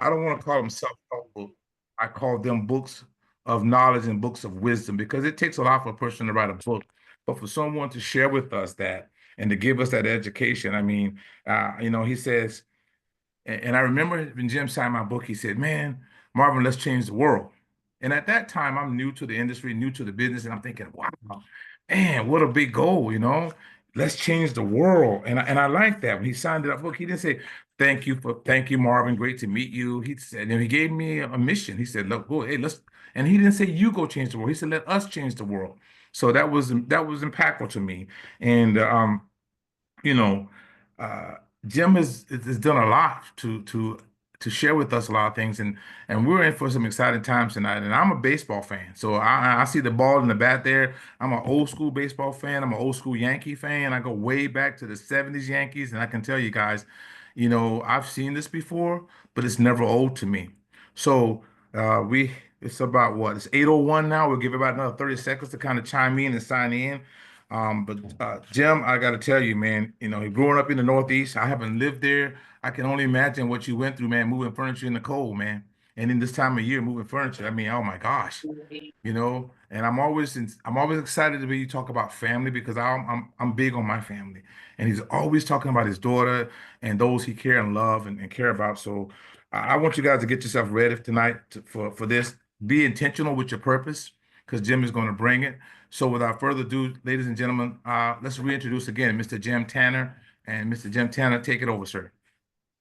I don't want to call them self-help books. I call them books of knowledge and books of wisdom because it takes a lot for a person to write a book. But for someone to share with us that and to give us that education, I mean, he says, and I remember when Jim signed my book, he said, "Man, Marvin, let's change the world." And at that time, I'm new to the industry, new to the business, and I'm thinking, "Wow, man, what a big goal, you know? Let's change the world." And I like that when he signed it up. Look, he didn't say, thank you, Marvin, great to meet you." He said, and he gave me a mission. He said, "Look, go, hey, let's." And he didn't say you go change the world. He said, "Let us change the world." So that was impactful to me. And you know, uh, Jim has done a lot to share with us a lot of things, and we're in for some exciting times tonight. And I'm a baseball fan, so I see the ball in the bat there. I'm an old school baseball fan. I'm an old school Yankee fan. I go way back to the '70s Yankees, and I can tell you guys, I've seen this before, but it's never old to me. So we it's about what? It's 8:01 now. We'll give about another 30 seconds to kind of chime in and sign in. But Jim, I got to tell you, man, growing up in the Northeast, I haven't lived there. I can only imagine what you went through, man, moving furniture in the cold, man. And in this time of year, moving furniture. I mean, oh my gosh, And I'm always excited to hear you talk about family because I'm big on my family. And he's always talking about his daughter and those he care and love and care about. So I want you guys to get yourself ready tonight for this. Be intentional with your purpose because Jim is going to bring it. So without further ado, ladies and gentlemen, let's reintroduce again Mr. Jim Tanner. And Mr. Jim Tanner, take it over, sir.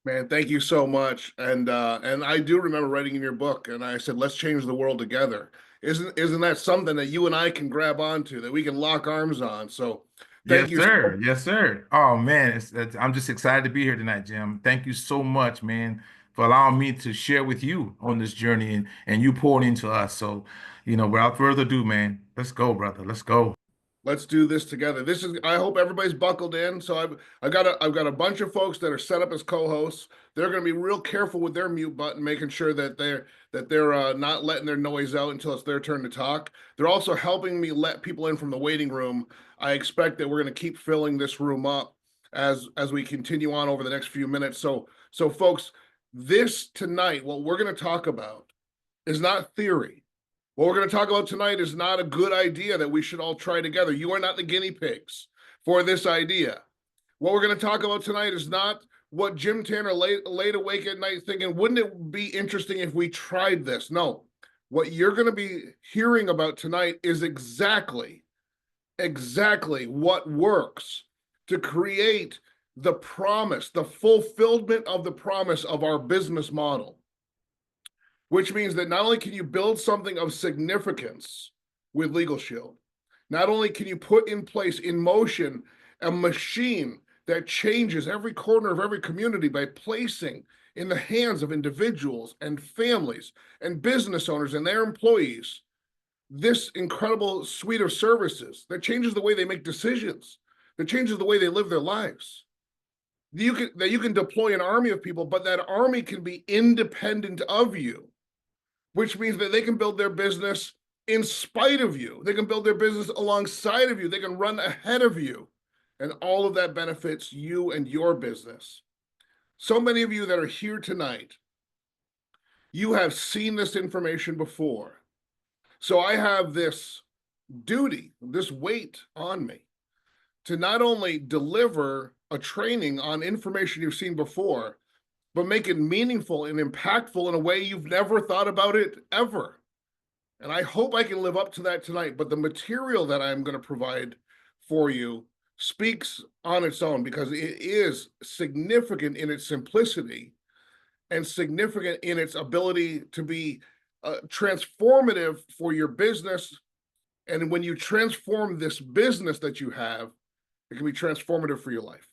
Man, thank you so much. And I do remember writing in your book, and I said, let's change the world together. Isn't that something that you and I can grab onto, that we can lock arms on? So thank Yes, you. sir. Yes, sir. Oh man, I'm just excited to be here tonight, Jim. Thank you so much, man, for allowing me to share with you on this journey and you pouring into us. So, without further ado, man, let's go, brother. Let's go. Let's do this together. I hope everybody's buckled in. So I've got a bunch of folks that are set up as co-hosts. They're going to be real careful with their mute button, making sure that they're not letting their noise out until it's their turn to talk. They're also helping me let people in from the waiting room. I expect that we're going to keep filling this room up as we continue on over the next few minutes. So folks, this tonight, what we're going to talk about is not theory. What we're going to talk about tonight is not a good idea that we should all try together. You are not the guinea pigs for this idea. What we're going to talk about tonight is not what Jim Tanner laid awake at night thinking, wouldn't it be interesting if we tried this? No. What you're going to be hearing about tonight is exactly what works to create the promise, the fulfillment of the promise of our business model, which means that not only can you build something of significance with Legal Shield, not only can you put in place, in motion, a machine that changes every corner of every community by placing in the hands of individuals and families and business owners and their employees this incredible suite of services that changes the way they make decisions, that changes the way they live their lives. That you can deploy an army of people, but that army can be independent of you, which means that they can build their business in spite of you. They can build their business alongside of you. They can run ahead of you. And all of that benefits you and your business. So many of you that are here tonight, you have seen this information before. So I have this duty, this weight on me to not only deliver a training on information you've seen before, but make it meaningful and impactful in a way you've never thought about it ever. And I hope I can live up to that tonight. But the material that I'm going to provide for you speaks on its own because it is significant in its simplicity and significant in its ability to be transformative for your business. And when you transform this business that you have, it can be transformative for your life.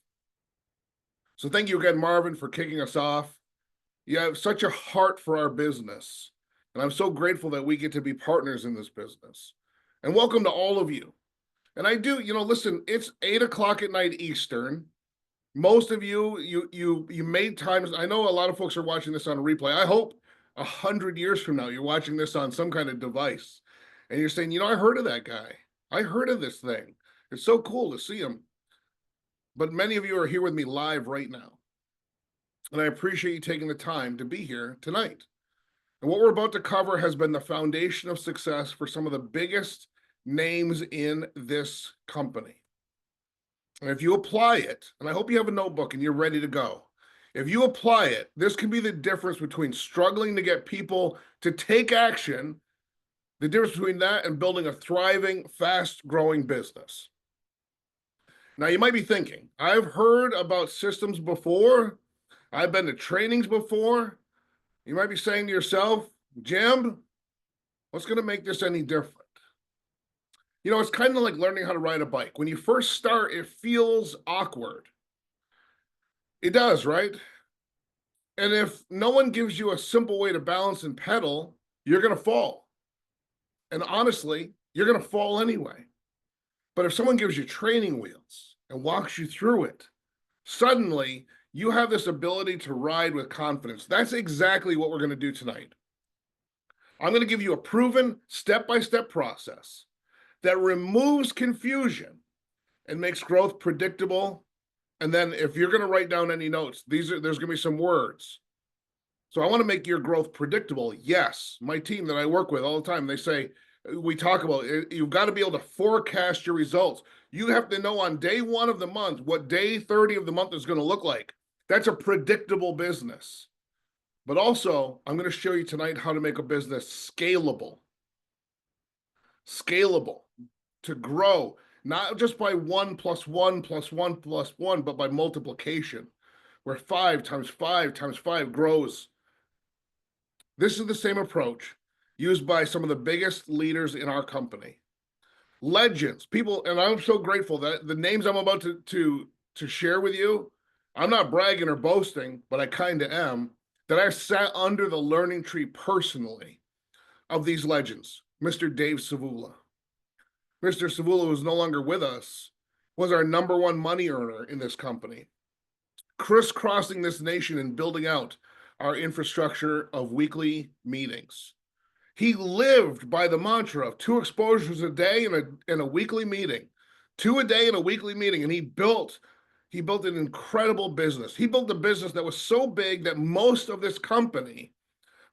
So thank you again, Marvin, for kicking us off. You have such a heart for our business. And I'm so grateful that we get to be partners in this business. And welcome to all of you. And I do, listen, it's 8 o'clock at night Eastern. Most of you made times. I know a lot of folks are watching this on replay. I hope 100 years from now, you're watching this on some kind of device. And you're saying, I heard of that guy. I heard of this thing. It's so cool to see him. But many of you are here with me live right now. and I appreciate you taking the time to be here tonight. And what we're about to cover has been the foundation of success for some of the biggest names in this company. And if you apply it, and I hope you have a notebook and you're ready to go, if you apply it, this can be the difference between struggling to get people to take action, the difference between that and building a thriving, fast growing business. Now, you might be thinking, I've heard about systems before, I've been to trainings before. You might be saying to yourself, Jim, what's going to make this any different? You know, it's kind of like learning how to ride a bike. When you first start, it feels awkward. It does, right? And if no one gives you a simple way to balance and pedal, you're going to fall. And honestly, you're going to fall anyway. But if someone gives you training wheels and walks you through it, suddenly you have this ability to ride with confidence. That's exactly what we're going to do tonight. I'm going to give you a proven step-by-step process that removes confusion and makes growth predictable. And then if you're going to write down any notes, there's going to be some words. So I want to make your growth predictable. Yes, my team that I work with all the time, they say, we talk about it, you've got to be able to forecast your results. You have to know on day 1 of the month what day 30 of the month is going to look like. That's a predictable business. But also, I'm going to show you tonight how to make a business scalable. Scalable to grow, not just by 1 + 1 + 1 + 1, but by multiplication, where 5 × 5 × 5 grows. This is the same approach used by some of the biggest leaders in our company. Legends, people, and I'm so grateful that the names I'm about to share with you, I'm not bragging or boasting, but I kind of am, that I sat under the learning tree personally of these legends. Mr. Dave Savula. Mr. Savula, who is no longer with us, was our #1 money earner in this company, crisscrossing this nation and building out our infrastructure of weekly meetings. He lived by the mantra of 2 exposures a day in a weekly meeting, 2 a day in a weekly meeting, and he built an incredible business. He built a business that was so big that most of this company,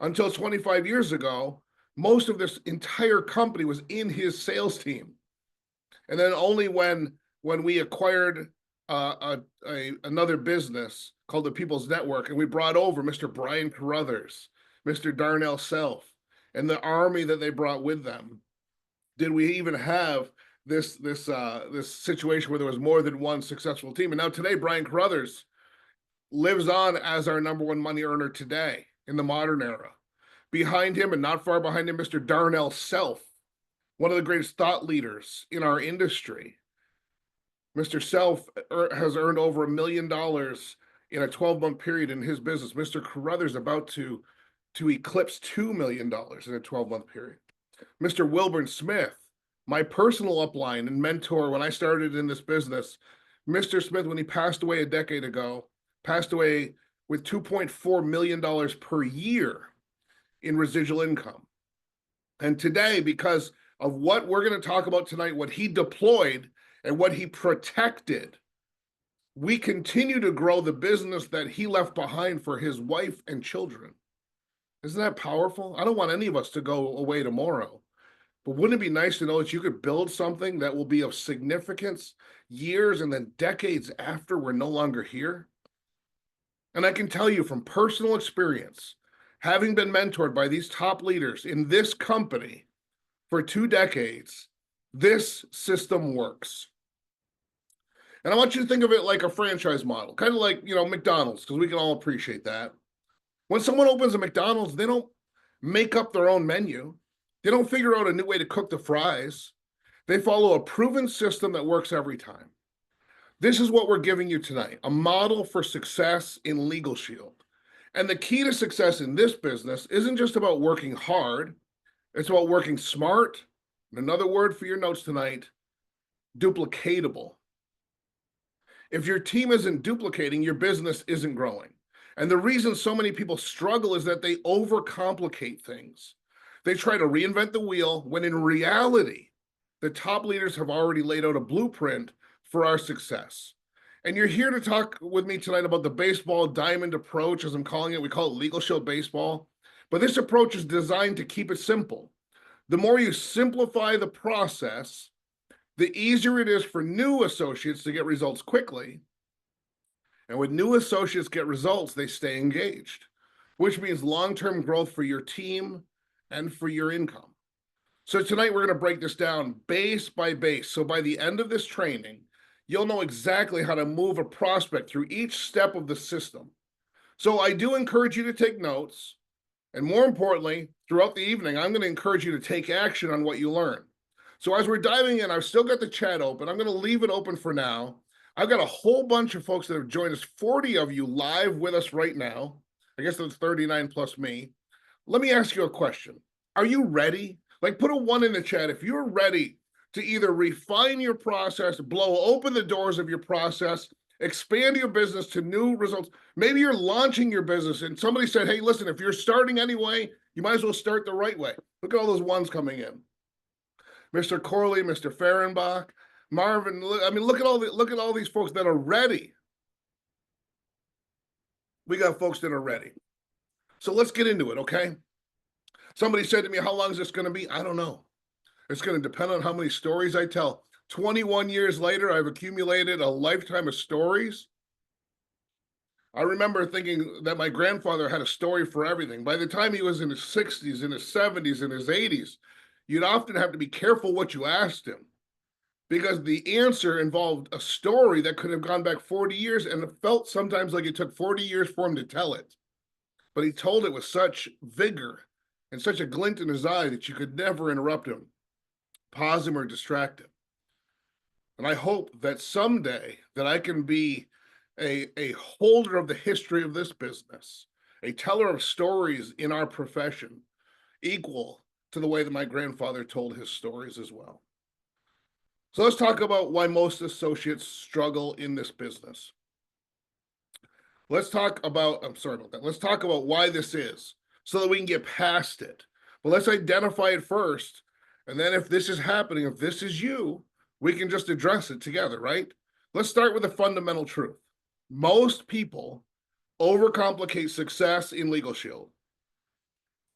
until 25 years ago, most of this entire company was in his sales team. And then only when we acquired another business called the People's Network, and we brought over Mr. Brian Carruthers, Mr. Darnell Self, and the army that they brought with them, did we even have this situation where there was more than one successful team. And now today, Brian Carruthers lives on as our #1 money earner today in the modern era. Behind him, and not far behind him, Mr. Darnell Self, one of the greatest thought leaders in our industry. Mr. Self has earned over $1 million in a 12-month period in his business. Mr. Carruthers about to eclipse $2 million in a 12-month period. Mr. Wilburn Smith, my personal upline and mentor when I started in this business. Mr. Smith, when he passed away a decade ago, passed away with $2.4 million per year in residual income. And today, because of what we're going to talk about tonight, what he deployed and what he protected, we continue to grow the business that he left behind for his wife and children. Isn't that powerful? I don't want any of us to go away tomorrow. But wouldn't it be nice to know that you could build something that will be of significance years and then decades after we're no longer here? And I can tell you from personal experience, having been mentored by these top leaders in this company for 2 decades, this system works. And I want you to think of it like a franchise model, kind of like, McDonald's, because we can all appreciate that. When someone opens a McDonald's, they don't make up their own menu. They don't figure out a new way to cook the fries. They follow a proven system that works every time. This is what we're giving you tonight, a model for success in Legal Shield. And the key to success in this business isn't just about working hard. It's about working smart. And another word for your notes tonight, duplicatable. If your team isn't duplicating, your business isn't growing. And the reason so many people struggle is that they overcomplicate things. They try to reinvent the wheel when in reality, the top leaders have already laid out a blueprint for our success. And you're here to talk with me tonight about the baseball diamond approach, as I'm calling it. We call it Legal Shield Baseball. But this approach is designed to keep it simple. The more you simplify the process, the easier it is for new associates to get results quickly. And when new associates get results, they stay engaged, which means long-term growth for your team and for your income. So tonight we're going to break this down base by base. So by the end of this training, you'll know exactly how to move a prospect through each step of the system. So I do encourage you to take notes. And more importantly, throughout the evening, I'm going to encourage you to take action on what you learn. So as we're diving in, I've still got the chat open. I'm going to leave it open for now. I've got a whole bunch of folks that have joined us, 40 of you live with us right now. I guess that's 39 plus me. Let me ask you a question. Are you ready? Like, put a 1 in the chat if you're ready to either refine your process, blow open the doors of your process, expand your business to new results. Maybe you're launching your business and somebody said, hey, listen, if you're starting anyway, you might as well start the right way. Look at all those 1s coming in. Mr. Corley, Mr. Fehrenbach, Marvin. I mean, look at all these folks that are ready. We got folks that are ready. So let's get into it, okay? Somebody said to me, how long is this going to be? I don't know. It's going to depend on how many stories I tell. 21 years later, I've accumulated a lifetime of stories. I remember thinking that my grandfather had a story for everything. By the time he was in his 60s, in his 70s, in his 80s, you'd often have to be careful what you asked him because the answer involved a story that could have gone back 40 years, and it felt sometimes like it took 40 years for him to tell it. But he told it with such vigor and such a glint in his eye that you could never interrupt him, pause him, or distract him. And I hope that someday that I can be a holder of the history of this business, a teller of stories in our profession, equal to the way that my grandfather told his stories as well. So let's talk about why most associates struggle in this business. Let's talk about, I'm sorry about that. Let's talk about why this is so that we can get past it. But let's identify it first. And then if this is happening, if this is you, we can just address it together, right? Let's start with a fundamental truth. Most people overcomplicate success in Legal Shield.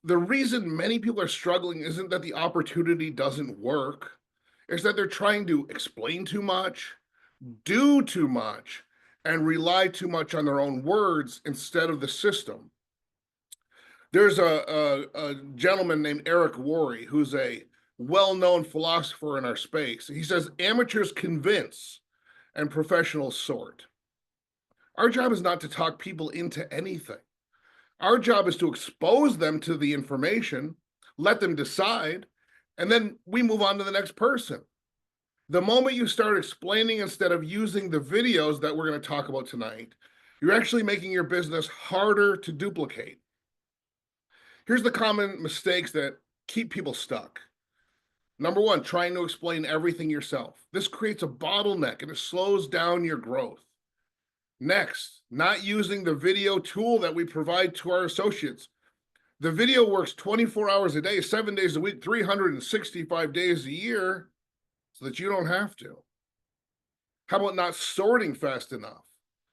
The reason many people are struggling isn't that the opportunity doesn't work. It's that they're trying to explain too much, do too much, and rely too much on their own words instead of the system. There's a gentleman named Eric Worre, who's a well-known philosopher in our space. He says, amateurs convince and professionals sort. Our job is not to talk people into anything. Our job is to expose them to the information, let them decide, and then we move on to the next person. The moment you start explaining instead of using the videos that we're going to talk about tonight, you're actually making your business harder to duplicate. Here's the common mistakes that keep people stuck. Number 1, trying to explain everything yourself. This creates a bottleneck and it slows down your growth. Next, not using the video tool that we provide to our associates. The video works 24 hours a day, 7 days a week, 365 days a year, so that you don't have to. How about not sorting fast enough?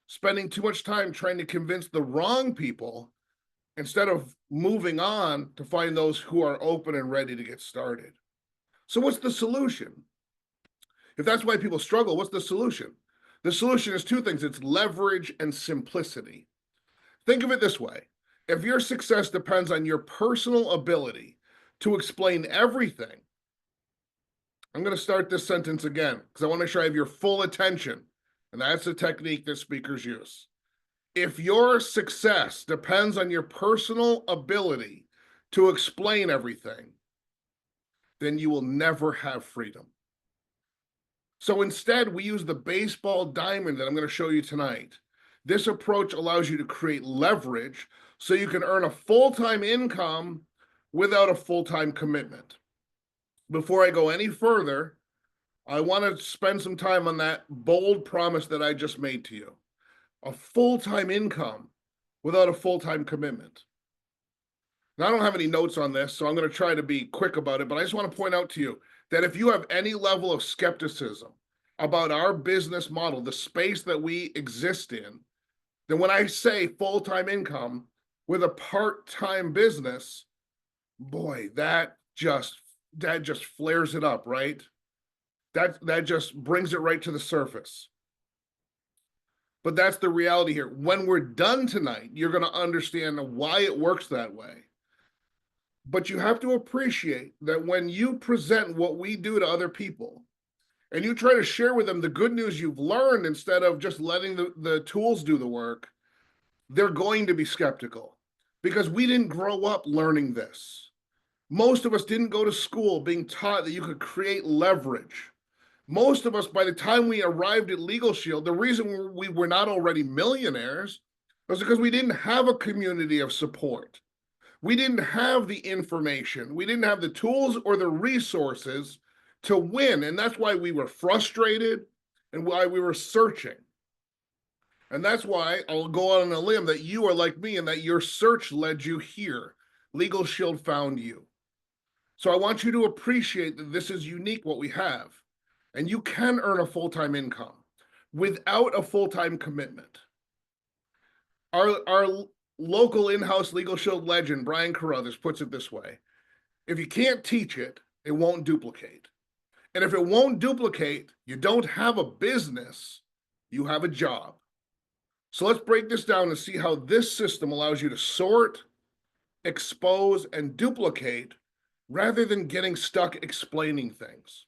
Spending too much time trying to convince the wrong people instead of moving on to find those who are open and ready to get started. So what's the solution? If that's why people struggle, what's the solution? The solution is 2 things. It's leverage and simplicity. Think of it this way. If your success depends on your personal ability to explain everything, I'm going to start this sentence again because I want to make sure I have your full attention. And that's a technique that speakers use. If your success depends on your personal ability to explain everything, then you will never have freedom. So instead, we use the baseball diamond that I'm going to show you tonight. This approach allows you to create leverage so you can earn a full-time income without a full-time commitment. Before I go any further, I want to spend some time on that bold promise that I just made to you. A full-time income without a full-time commitment. Now, I don't have any notes on this, so I'm going to try to be quick about it, but I just want to point out to you that if you have any level of skepticism, about our business model, the space that we exist in, then when I say full-time income with a part-time business, boy, that just flares it up, right? That just brings it right to the surface. But that's the reality here. When we're done tonight, you're going to understand why it works that way. But you have to appreciate that when you present what we do to other people and you try to share with them the good news you've learned instead of just letting the tools do the work, they're going to be skeptical because we didn't grow up learning this. Most of us didn't go to school being taught that you could create leverage. Most of us, by the time we arrived at Legal Shield, the reason we were not already millionaires was because we didn't have a community of support. We didn't have the information. We didn't have the tools or the resources to win. And that's why we were frustrated and why we were searching. And that's why I'll go out on a limb that you are like me and that your search led you here. Legal Shield found you. So I want you to appreciate that this is unique what we have. And you can earn a full-time income without a full-time commitment. Our local in-house Legal Shield legend, Brian Carruthers, puts it this way. If you can't teach it, it won't duplicate. And if it won't duplicate, you don't have a business, you have a job. So let's break this down and see how this system allows you to sort, expose, and duplicate rather than getting stuck explaining things.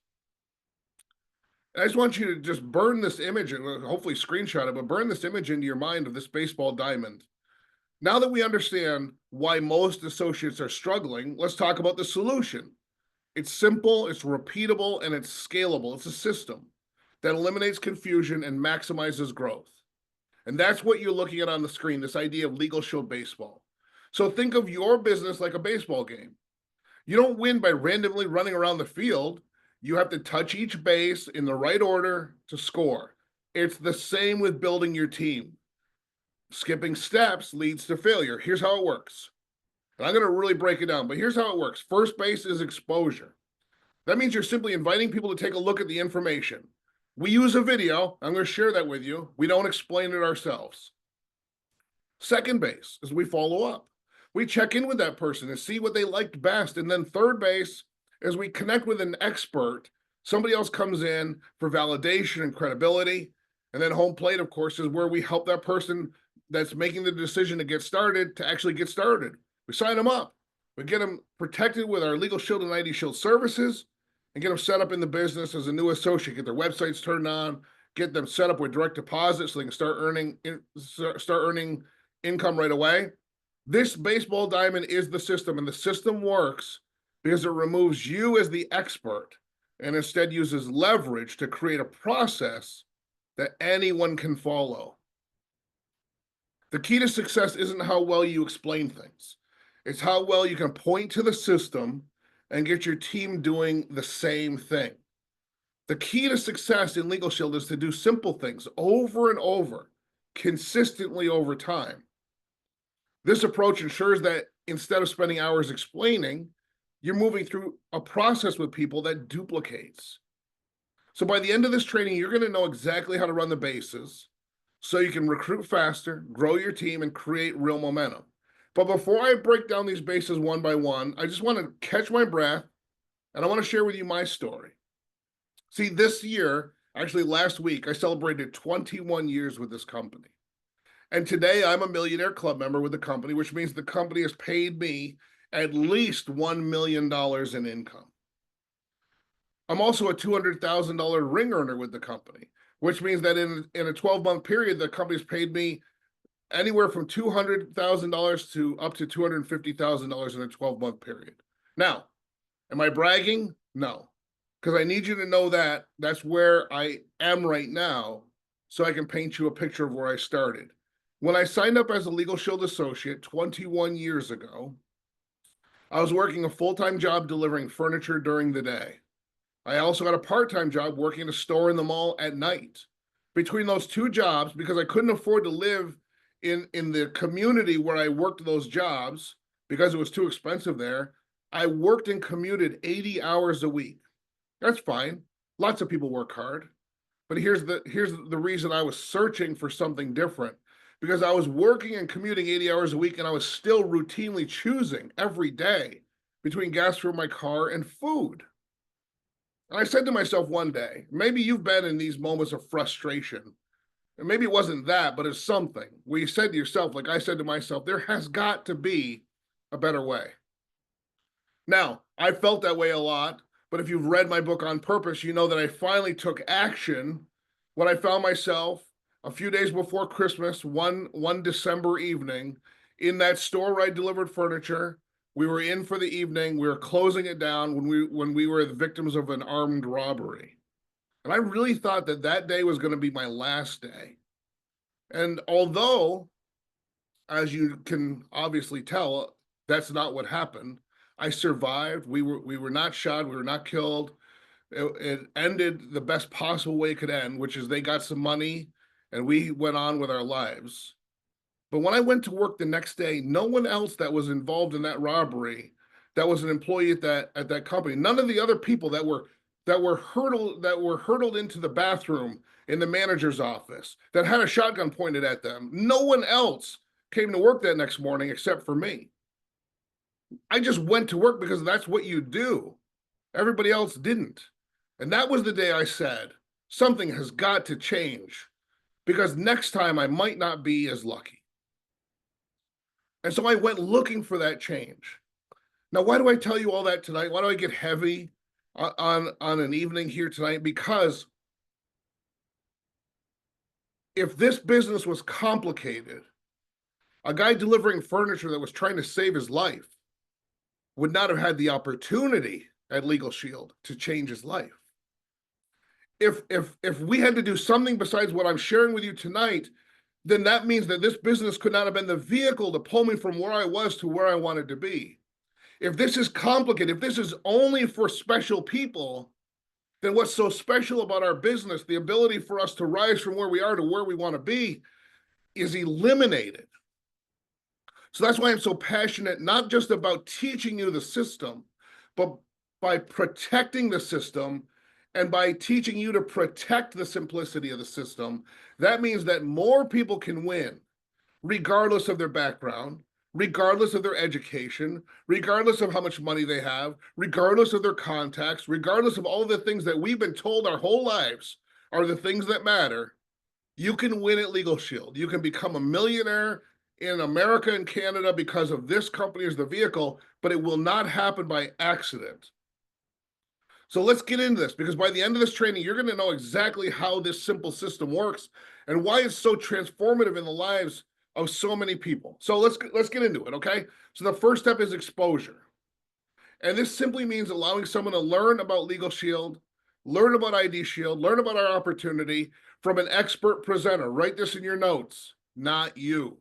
And I just want you to just burn this image and hopefully screenshot it, but burn this image into your mind of this baseball diamond. Now that we understand why most associates are struggling, let's talk about the solution. It's simple, it's repeatable, and it's scalable. It's a system that eliminates confusion and maximizes growth. And that's what you're looking at on the screen, this idea of Legal Shield baseball. So think of your business like a baseball game. You don't win by randomly running around the field. You have to touch each base in the right order to score. It's the same with building your team. Skipping steps leads to failure. Here's how it works. And I'm going to really break it down, but here's how it works. First base is exposure. That means you're simply inviting people to take a look at the information. We use a video. I'm going to share that with you. We don't explain it ourselves. Second base is we follow up. We check in with that person and see what they liked best. And then third base is we connect with an expert. Somebody else comes in for validation and credibility. And then home plate, of course, is where we help that person that's making the decision to get started to actually get started. We sign them up. We get them protected with our Legal Shield and ID Shield services and get them set up in the business as a new associate, get their websites turned on, get them set up with direct deposit so they can start earning income right away. This baseball diamond is the system, and the system works because it removes you as the expert and instead uses leverage to create a process that anyone can follow. The key to success isn't how well you explain things. It's how well you can point to the system and get your team doing the same thing. The key to success in Legal Shield is to do simple things over and over, consistently over time. This approach ensures that instead of spending hours explaining, you're moving through a process with people that duplicates. So by the end of this training, you're going to know exactly how to run the bases so you can recruit faster, grow your team, and create real momentum. But before I break down these bases one by one, I just want to catch my breath and I want to share with you my story. See, this year, actually last week, I celebrated 21 years with this company. And today I'm a millionaire club member with the company, which means the company has paid me at least $1 million in income. I'm also a $200,000 ring earner with the company, which means that in a 12-month period, the company's paid me anywhere from $200,000 to up to $250,000 in a 12-month period. Now, am I bragging? No, because I need you to know that that's where I am right now so I can paint you a picture of where I started. When I signed up as a Legal Shield associate 21 years ago, I was working a full-time job delivering furniture during the day. I also had a part-time job working in a store in the mall at night. Between those two jobs, because I couldn't afford to live in the community where I worked those jobs because it was too expensive there, I worked and commuted 80 hours a week. That's fine. Lots of people work hard. But here's the reason I was searching for something different, because I was working and commuting 80 hours a week, and I was still routinely choosing every day between gas for my car and food. And I said to myself one day, maybe you've been in these moments of frustration. And maybe it wasn't that, but it's something where you said to yourself, like I said to myself, there has got to be a better way. Now, I felt that way a lot, but if you've read my book On Purpose, you know that I finally took action when I found myself a few days before Christmas, one December evening, in that store where I delivered furniture. We were in for the evening. We were closing it down when we were the victims of an armed robbery. And I really thought that that day was going to be my last day. And although, as you can obviously tell, that's not what happened. I survived. We were not shot. We were not killed. It ended the best possible way it could end, which is they got some money and we went on with our lives. But when I went to work the next day, no one else that was involved in that robbery, that was an employee at that company, none of the other people that were hurtled into the bathroom in the manager's office, that had a shotgun pointed at them, no one else came to work that next morning except for me. I just went to work because that's what you do. Everybody else didn't. And that was the day I said, something has got to change, because next time I might not be as lucky. And so I went looking for that change. Now, why do I tell you all that tonight? Why do I get heavy on an evening here tonight? Because if this business was complicated, a guy delivering furniture that was trying to save his life would not have had the opportunity at Legal Shield to change his life. If we had to do something besides what I'm sharing with you tonight, then that means that this business could not have been the vehicle to pull me from where I was to where I wanted to be. If this is complicated, if this is only for special people, then what's so special about our business, the ability for us to rise from where we are to where we want to be, is eliminated. So that's why I'm so passionate, not just about teaching you the system, but by protecting the system and by teaching you to protect the simplicity of the system. That means that more people can win, regardless of their background, regardless of their education, regardless of how much money they have, regardless of their contacts, regardless of all the things that we've been told our whole lives are the things that matter. You can win at Legal Shield. You can become a millionaire in America and Canada because of this company as the vehicle, but it will not happen by accident. So let's get into this, because by the end of this training, you're going to know exactly how this simple system works and why it's so transformative in the lives of so many people. So let's get into it, okay? So the first step is exposure. And this simply means allowing someone to learn about Legal Shield, learn about ID Shield, learn about our opportunity from an expert presenter. Write this in your notes, not you.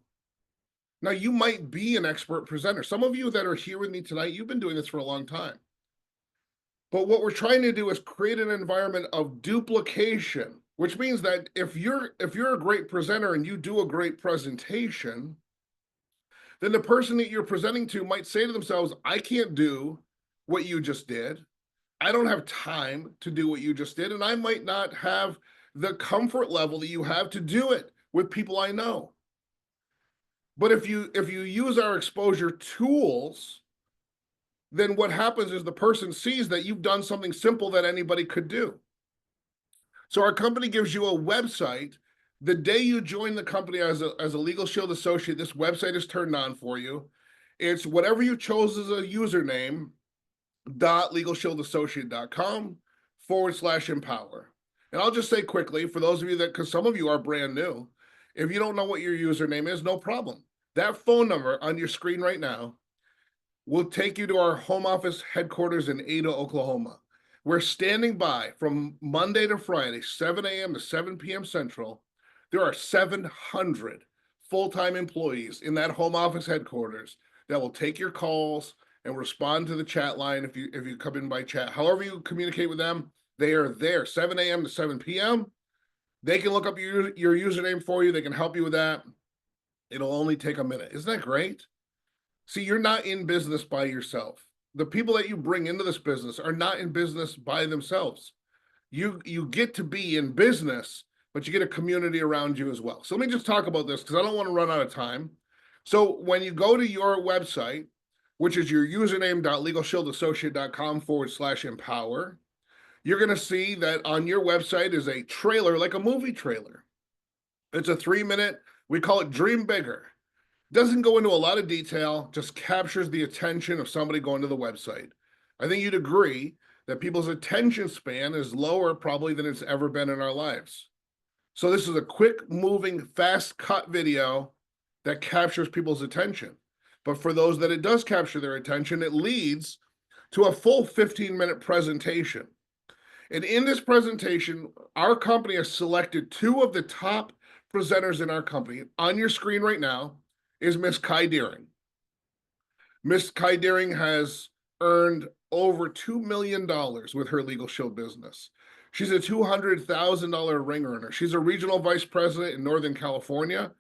Now, you might be an expert presenter. Some of you that are here with me tonight, you've been doing this for a long time. But what we're trying to do is create an environment of duplication, which means that if you're a great presenter and you do a great presentation, then the person that you're presenting to might say to themselves, I can't do what you just did. I don't have time to do what you just did, and I might not have the comfort level that you have to do it with people I know. But if you use our exposure tools, then what happens is the person sees that you've done something simple that anybody could do. So our company gives you a website. The day you join the company as a Legal Shield associate, this website is turned on for you. It's whatever you chose as a username, legalshieldassociate.com/empower. And I'll just say quickly, for those of you that, because some of you are brand new, if you don't know what your username is, no problem. That phone number on your screen right now will take you to our home office headquarters in Ada, Oklahoma. We're standing by from Monday to Friday, 7 a.m. to 7 p.m. Central. There are 700 full-time employees in that home office headquarters that will take your calls and respond to the chat line if you come in by chat. However you communicate with them, they are there 7 a.m. to 7 p.m. They can look up your username for you. They can help you with that. It'll only take a minute. Isn't that great? See, you're not in business by yourself. The people that you bring into this business are not in business by themselves. you get to be in business, but you get a community around you as well. So let me just talk about this because I don't want to run out of time. So when you go to your website, which is your username.legalshieldassociate.com/empower, you're going to see that on your website is a trailer, like a movie trailer. It's a 3-minute, we call it Dream Bigger. Doesn't go into a lot of detail, just captures the attention of somebody going to the website. I think you'd agree that people's attention span is lower probably than it's ever been in our lives. So this is a quick moving, fast cut video that captures people's attention. But for those that it does capture their attention, it leads to a full 15-minute presentation. And in this presentation, our company has selected 2 of the top presenters in our company. On your screen right now is Miss Kai Deering. Miss Kai Deering has earned over $2 million with her Legal Shield business. She's a $200,000 ring earner. She's a regional vice president in Northern California.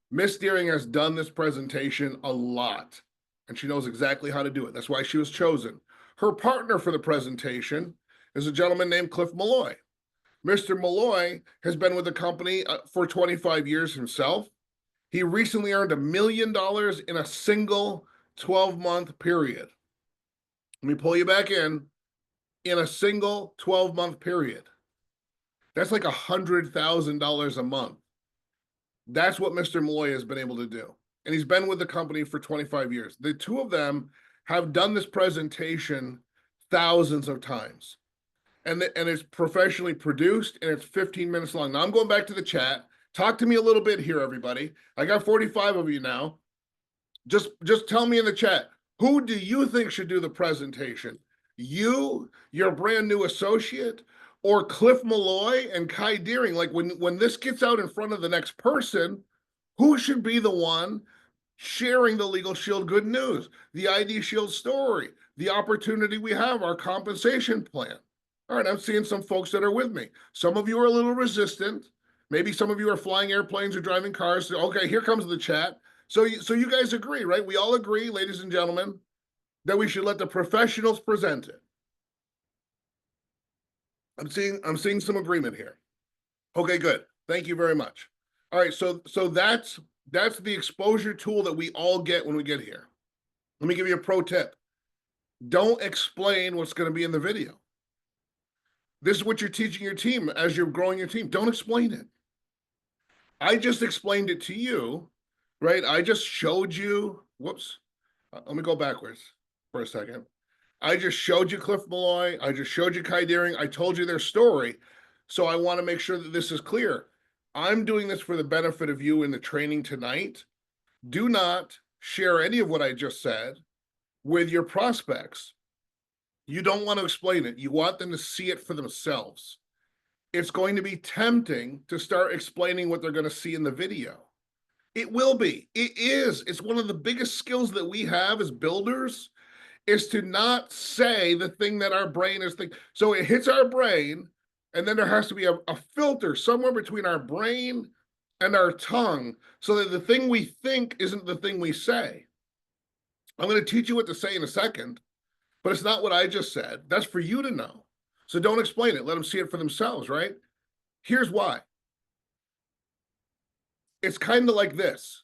Miss Deering has done this presentation a lot, and she knows exactly how to do it. That's why she was chosen. Her partner for the presentation is a gentleman named Cliff Malloy. Mr. Malloy has been with the company for 25 years himself. He recently earned $1 million in a single 12-month period. Let me pull you back in a single 12-month period. That's like $100,000 a month. That's what Mr. Malloy has been able to do. And he's been with the company for 25 years. The 2 of them have done this presentation thousands of times. And it's professionally produced, and it's 15 minutes long. Now I'm going back to the chat. Talk to me a little bit here, everybody. I got 45 of you now. Just tell me in the chat, who do you think should do the presentation? You, your brand new associate, or Cliff Malloy and Kai Deering? Like when this gets out in front of the next person, who should be the one sharing the Legal Shield good news, the ID Shield story, the opportunity we have, our compensation plan? All right, I'm seeing some folks that are with me. Some of you are a little resistant. Maybe some of you are flying airplanes or driving cars. Okay, here comes the chat. So you guys agree, right? We all agree, ladies and gentlemen, that we should let the professionals present it. I'm seeing some agreement here. Okay, good. Thank you very much. All right, so that's the exposure tool that we all get when we get here. Let me give you a pro tip. Don't explain what's going to be in the video. This is what you're teaching your team as you're growing your team. Don't explain it. I just explained it to you, right? I just showed you, whoops. Let me go backwards for a second. I just showed you Cliff Malloy. I just showed you Kai Deering. I told you their story. So I want to make sure that this is clear. I'm doing this for the benefit of you in the training tonight. Do not share any of what I just said with your prospects. You don't want to explain it. You want them to see it for themselves. It's going to be tempting to start explaining what they're going to see in the video. It will be. It is. It's one of the biggest skills that we have as builders is to not say the thing that our brain is thinking. So it hits our brain, and then there has to be a filter somewhere between our brain and our tongue so that the thing we think isn't the thing we say. I'm going to teach you what to say in a second, but it's not what I just said. That's for you to know. So don't explain it. Let them see it for themselves, right? Here's why. It's kind of like this.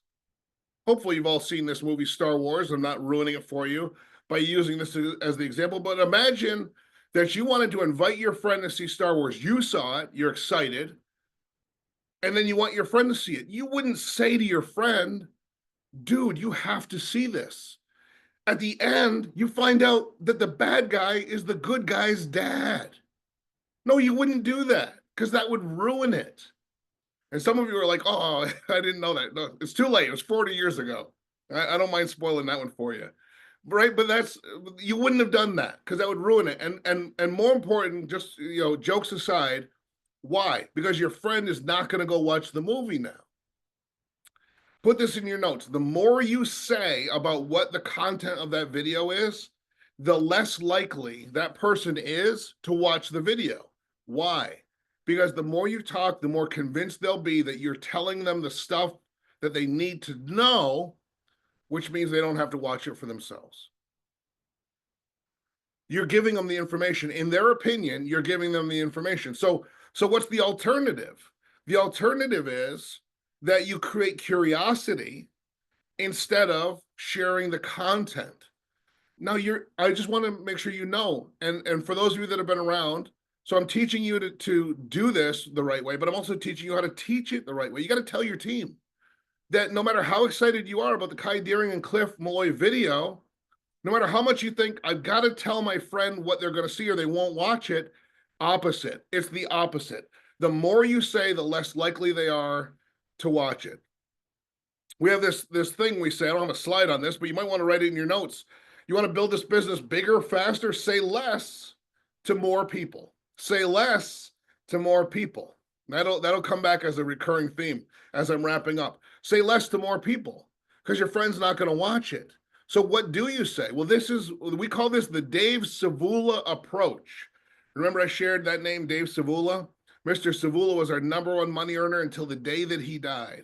Hopefully you've all seen this movie, Star Wars. I'm not ruining it for you by using this as the example, but imagine that you wanted to invite your friend to see Star Wars. You saw it, you're excited, and then you want your friend to see it. You wouldn't say to your friend, dude, you have to see this. At the end, you find out that the bad guy is the good guy's dad. No, you wouldn't do that because that would ruin it. And some of you are like, oh, I didn't know that. No, it's too late. It was 40 years ago. I don't mind spoiling that one for you. Right? But you wouldn't have done that because that would ruin it. And more important, just, jokes aside, why? Because your friend is not going to go watch the movie now. Put this in your notes. The more you say about what the content of that video is, the less likely that person is to watch the video. Why? Because the more you talk, the more convinced they'll be that you're telling them the stuff that they need to know, which means they don't have to watch it for themselves. You're giving them the information. In their opinion, you're giving them the information. So what's the alternative? The alternative is that you create curiosity instead of sharing the content. Now I just want to make sure you know, and for those of you that have been around, so I'm teaching you to do this the right way, but I'm also teaching you how to teach it the right way. You got to tell your team that no matter how excited you are about the Kai Deering and Cliff Malloy video, no matter how much you think, I've got to tell my friend what they're going to see or they won't watch it, opposite. It's the opposite. The more you say, the less likely they are to watch it. We have this thing we say, I don't have a slide on this, but you might want to write it in your notes. You want to build this business bigger, faster, say less to more people. Say less to more people. That'll come back as a recurring theme as I'm wrapping up. Say less to more people because your friend's not going to watch it. So what do you say? Well, we call this the Dave Savula approach. Remember I shared that name, Dave Savula? Mr. Savula was our #1 money earner until the day that he died.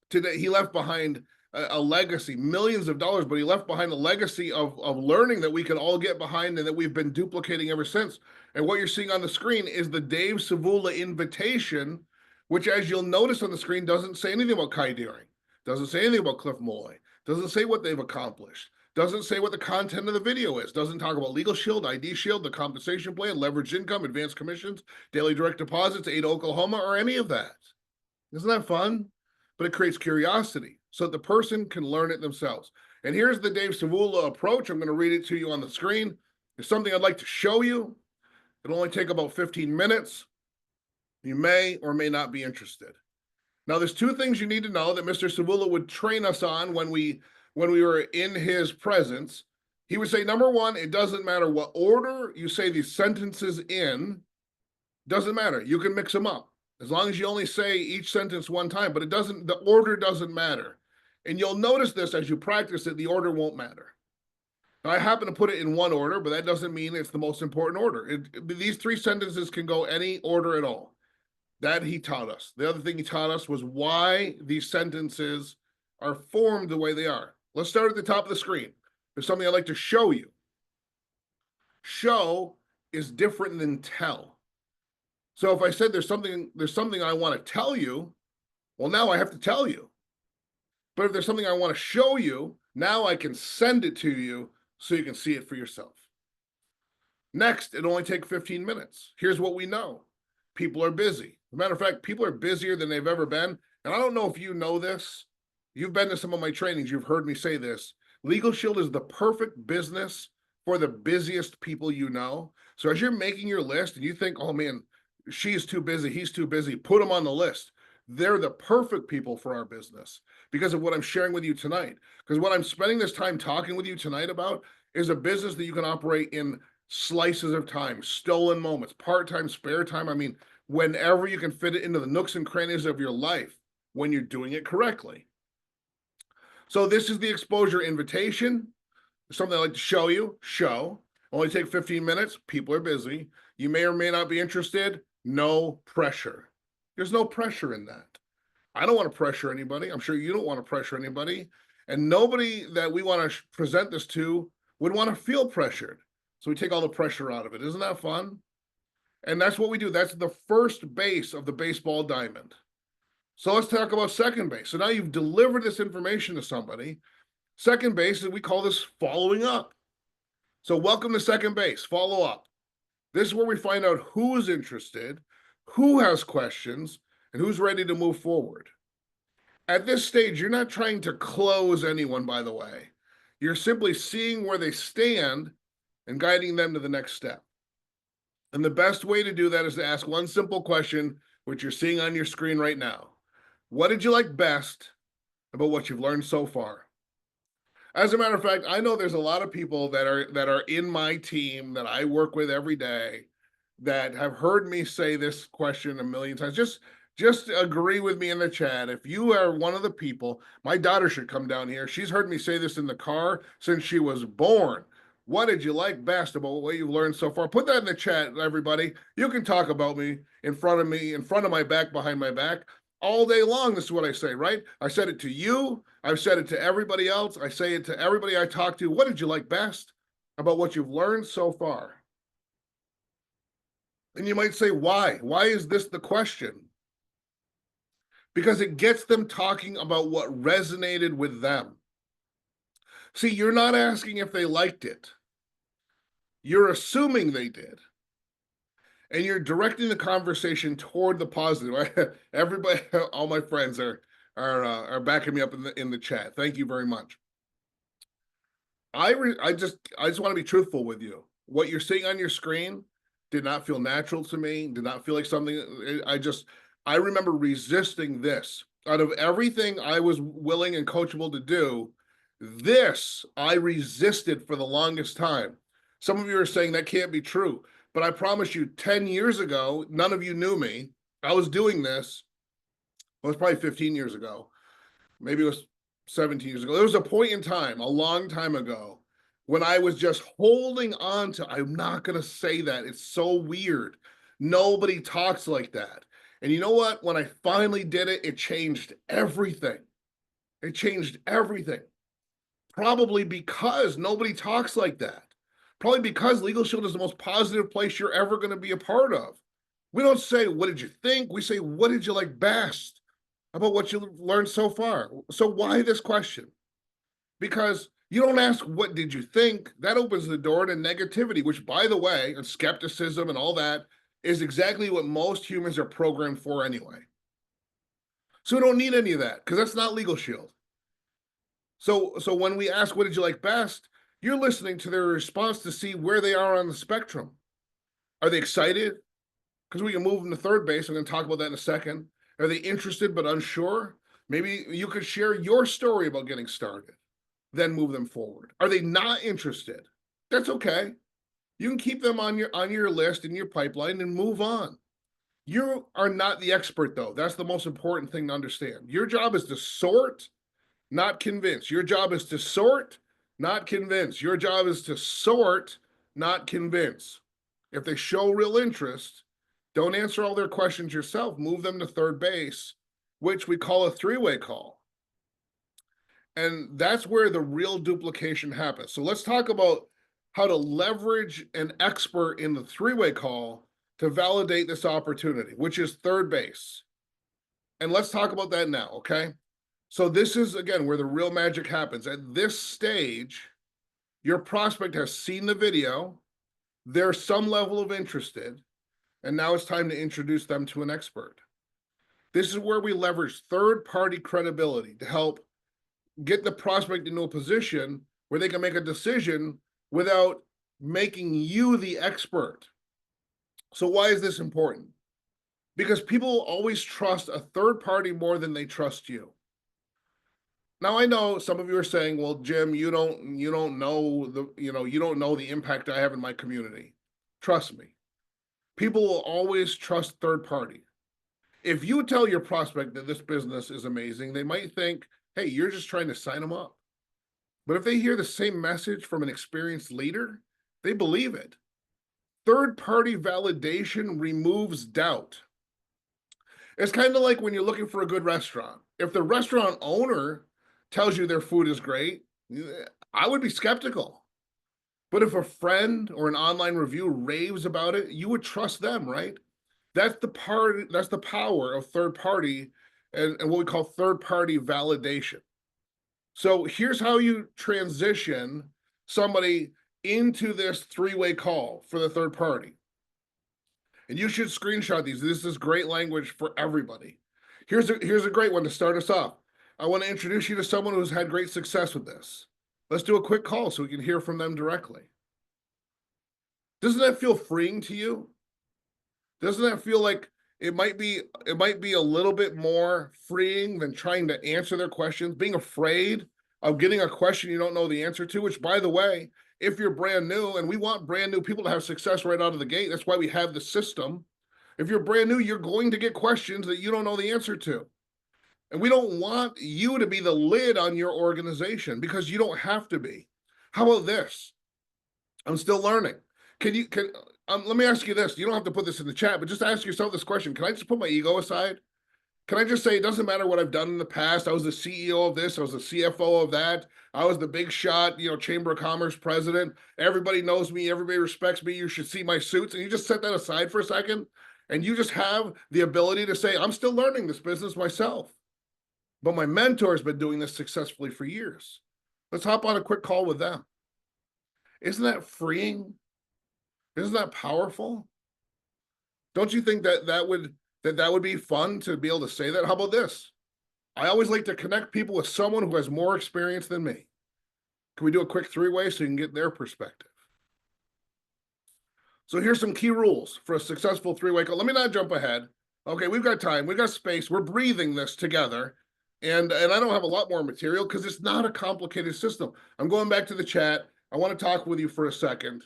Today, he left behind a legacy, millions of dollars, but he left behind a legacy of learning that we can all get behind and that we've been duplicating ever since. And what you're seeing on the screen is the Dave Savula invitation, which, as you'll notice on the screen, doesn't say anything about Kai Deering, doesn't say anything about Cliff Malloy, doesn't say what they've accomplished, doesn't say what the content of the video is, doesn't talk about Legal Shield, ID Shield, the compensation plan, leveraged income, advanced commissions, daily direct deposits, Ada, Oklahoma, or any of that. Isn't that fun? But it creates curiosity so that the person can learn it themselves. And here's the Dave Savula approach. I'm going to read it to you on the screen. It's something I'd like to show you. It'll only take about 15 minutes. You may or may not be interested. Now, there's 2 things you need to know that Mr. Savula would train us on when we were in his presence. He would say, number 1, it doesn't matter what order you say these sentences in. Doesn't matter. You can mix them up. As long as you only say each sentence one time, but the order doesn't matter. And you'll notice this as you practice it, the order won't matter. Now, I happen to put it in one order, but that doesn't mean it's the most important order. These 3 sentences can go any order at all. That he taught us. The other thing he taught us was why these sentences are formed the way they are. Let's start at the top of the screen. There's something I'd like to show you. Show is different than tell. So if I said there's something I want to tell you, well, now I have to tell you. But if there's something I want to show you, now I can send it to you so you can see it for yourself. Next, it'll only take 15 minutes. Here's what we know. People are busy. As a matter of fact, people are busier than they've ever been. And I don't know if you know this. You've been to some of my trainings. You've heard me say this. Legal Shield is the perfect business for the busiest people you know. So as you're making your list and you think, oh man, she's too busy, he's too busy, put them on the list. They're the perfect people for our business because of what I'm sharing with you tonight. Because what I'm spending this time talking with you tonight about is a business that you can operate in slices of time, stolen moments, part-time, spare time. I mean, whenever you can fit it into the nooks and crannies of your life when you're doing it correctly. So this is the exposure invitation. Something I'd like to show you. Only take 15 minutes. People are busy. You may or may not be interested. No pressure. There's no pressure in that. I don't want to pressure anybody. I'm sure you don't want to pressure anybody. And nobody that we want to present this to would want to feel pressured. So we take all the pressure out of it. Isn't that fun? And that's what we do. That's the first base of the baseball diamond. So let's talk about second base. So now you've delivered this information to somebody. Second base, we call this following up. So welcome to second base, follow up. This is where we find out who's interested, who has questions, and who's ready to move forward. At this stage, you're not trying to close anyone, by the way. You're simply seeing where they stand and guiding them to the next step. And the best way to do that is to ask one simple question, which you're seeing on your screen right now. What did you like best about what you've learned so far? As a matter of fact, I know there's a lot of people that are in my team that I work with every day that have heard me say this question a million times. Just agree with me in the chat. If you are one of the people, my daughter should come down here. She's heard me say this in the car since she was born. What did you like best about what you've learned so far? Put that in the chat, everybody. You can talk about me, in front of my back, behind my back. All day long, this is what I say, right? I said it to you. I've said it to everybody else. I say it to everybody I talk to. What did you like best? about what you've learned so far. And you might say, why? Why is this the question? Because it gets them talking about what resonated with them. See, you're not asking if they liked it. You're assuming they did. And you're directing the conversation toward the positive. Everybody, all my friends are backing me up in the chat. Thank you very much. I just want to be truthful with you. What you're seeing on your screen did not feel natural to me. Did not feel like something. I remember resisting this. Out of everything I was willing and coachable to do, this I resisted for the longest time. Some of you are saying that can't be true, but I promise you, 10 years ago, none of you knew me. I was doing this. Well, it was probably 15 years ago. Maybe it was 17 years ago. There was a point in time, a long time ago, when I was just holding on to, I'm not going to say that. It's so weird. Nobody talks like that. And you know what? When I finally did it, it changed everything. It changed everything. Probably because nobody talks like that. Probably because Legal Shield is the most positive place you're ever going to be a part of. We don't say, what did you think? We say, what did you like best about what you learned so far? So why this question? Because you don't ask, what did you think? That opens the door to negativity, which, by the way, and skepticism and all that is exactly what most humans are programmed for anyway. So we don't need any of that because that's not Legal Shield. So when we ask, what did you like best? You're listening to their response to see where they are on the spectrum. Are they excited? Because we can move them to third base. I'm going to talk about that in a second. Are they interested but unsure? Maybe you could share your story about getting started, then move them forward. Are they not interested? That's okay. You can keep them on your list in your pipeline and move on. You are not the expert, though. That's the most important thing to understand. Your job is to sort, not convince. Your job is to sort, not convince. Your job is to sort, not convince. If they show real interest, don't answer all their questions yourself. Move them to third base, which we call a three-way call. And that's where the real duplication happens. So let's talk about how to leverage an expert in the three-way call to validate this opportunity, which is third base. And let's talk about that now, okay? So this is, again, where the real magic happens. At this stage, your prospect has seen the video, there's some level of interested, and now it's time to introduce them to an expert. This is where we leverage third-party credibility to help get the prospect into a position where they can make a decision without making you the expert. So why is this important? Because people always trust a third party more than they trust you. Now I know some of you are saying, well, Jim, you don't know the impact I have in my community. Trust me. People will always trust third party. If you tell your prospect that this business is amazing, they might think, hey, you're just trying to sign them up. But if they hear the same message from an experienced leader, they believe it. Third-party validation removes doubt. It's kind of like when you're looking for a good restaurant. If the restaurant owner tells you their food is great, I would be skeptical. But if a friend or an online review raves about it, you would trust them, right? That's the power of third party and what we call third party validation. So here's how you transition somebody into this three-way call for the third party. And you should screenshot these. This is great language for everybody. Here's a great one to start us off. I want to introduce you to someone who's had great success with this. Let's do a quick call so we can hear from them directly. Doesn't that feel freeing to you? Doesn't that feel like it might be a little bit more freeing than trying to answer their questions, being afraid of getting a question you don't know the answer to, which, by the way, if you're brand new, and we want brand new people to have success right out of the gate, that's why we have the system. If you're brand new, you're going to get questions that you don't know the answer to. And we don't want you to be the lid on your organization because you don't have to be. How about this? I'm still learning. Let me ask you this. You don't have to put this in the chat, but just ask yourself this question. Can I just put my ego aside? Can I just say, it doesn't matter what I've done in the past. I was the CEO of this. I was the CFO of that. I was the big shot, Chamber of Commerce president. Everybody knows me. Everybody respects me. You should see my suits. And you just set that aside for a second. And you just have the ability to say, I'm still learning this business myself. But my mentor has been doing this successfully for years. Let's hop on a quick call with them. Isn't that freeing? Isn't that powerful? Don't you think that would be fun to be able to say that? How about this? I always like to connect people with someone who has more experience than me. Can we do a quick three-way so you can get their perspective? So here's some key rules for a successful three-way call. Let me not jump ahead. Okay, we've got time. We've got space. We're breathing this together. And I don't have a lot more material because it's not a complicated system. I'm going back to the chat. I want to talk with you for a second.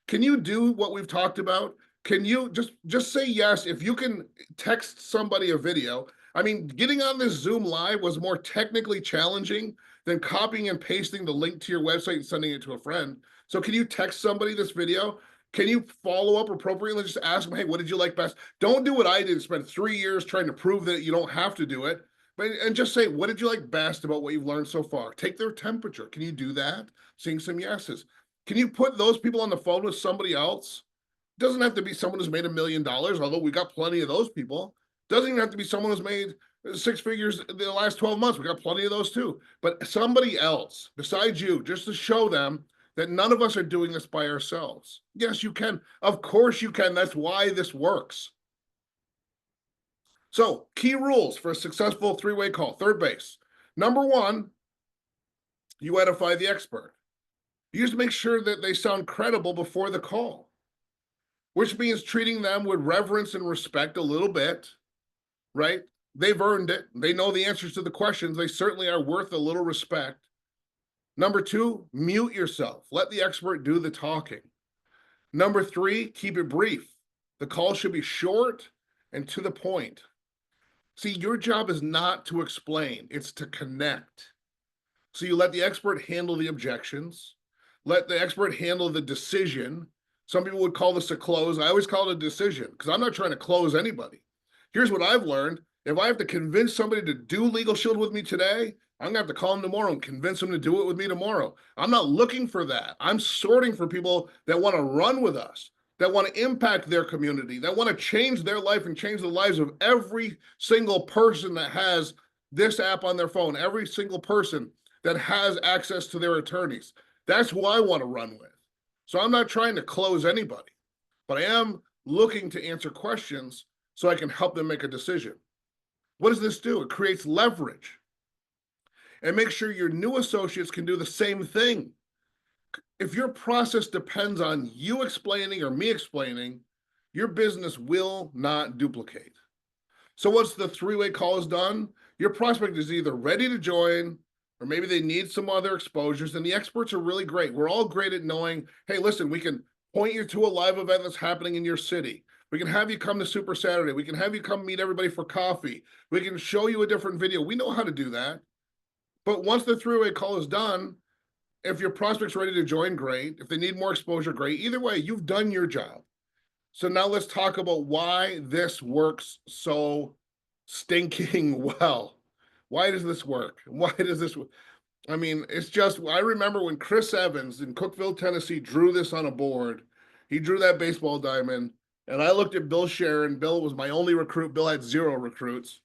Can you do what we've talked about? Can you just say yes if you can text somebody a video? I mean, getting on this Zoom Live was more technically challenging than copying and pasting the link to your website and sending it to a friend. So can you text somebody this video? Can you follow up appropriately? Just ask them, hey, what did you like best? Don't do what I did, spend 3 years trying to prove that you don't have to do it. And just say, what did you like best about what you've learned so far? Take their temperature. Can you do that? Seeing some yeses. Can you put those people on the phone with somebody else? Doesn't have to be someone who's made $1 million, although we got plenty of those people. Doesn't even have to be someone who's made 6 figures in the last 12 months. We got plenty of those too. But somebody else besides you, just to show them that none of us are doing this by ourselves. Yes, you can. Of course you can. That's why this works. So, key rules for a successful three-way call. Third base. Number one, you edify the expert. You just make sure that they sound credible before the call, which means treating them with reverence and respect a little bit, right? They've earned it. They know the answers to the questions. They certainly are worth a little respect. Number two, mute yourself. Let the expert do the talking. Number three, keep it brief. The call should be short and to the point. See, your job is not to explain, it's to connect. So you let the expert handle the objections, let the expert handle the decision. Some people would call this a close. I always call it a decision because I'm not trying to close anybody. Here's what I've learned. If I have to convince somebody to do Legal Shield with me today, I'm going to have to call them tomorrow and convince them to do it with me tomorrow. I'm not looking for that. I'm sorting for people that want to run with us, that want to impact their community, that want to change their life and change the lives of every single person that has this app on their phone, every single person that has access to their attorneys. That's who I want to run with. So I'm not trying to close anybody, but I am looking to answer questions so I can help them make a decision. What does this do? It creates leverage. And make sure your new associates can do the same thing. If your process depends on you explaining or me explaining, your business will not duplicate. So once the three-way call is done, your prospect is either ready to join or maybe they need some other exposures, and the experts are really great. We're all great at knowing, hey, listen, we can point you to a live event that's happening in your city. We can have you come to Super Saturday. We can have you come meet everybody for coffee. We can show you a different video. We know how to do that. But once the three-way call is done, if your prospect's ready to join, great. If they need more exposure, great. Either way, you've done your job. So now let's talk about why this works so stinking well. Why does this work? Why does this work? I mean, it's just, I remember when Chris Evans in Cookeville, Tennessee drew this on a board. He drew that baseball diamond. And I looked at Bill Sharon. Bill was my only recruit. Bill had 0 recruits.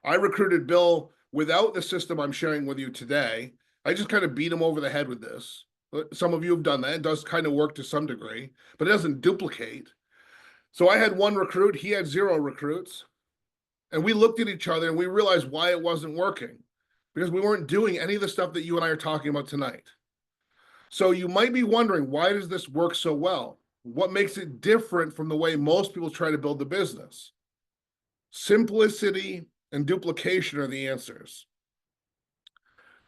I recruited Bill without the system I'm sharing with you today. I just kind of beat him over the head with this. Some of you have done that. It does kind of work to some degree, but it doesn't duplicate. So I had 1 recruit. He had 0 recruits. And we looked at each other and we realized why it wasn't working, because we weren't doing any of the stuff that you and I are talking about tonight. So you might be wondering, why does this work so well? What makes it different from the way most people try to build the business? Simplicity and duplication are the answers.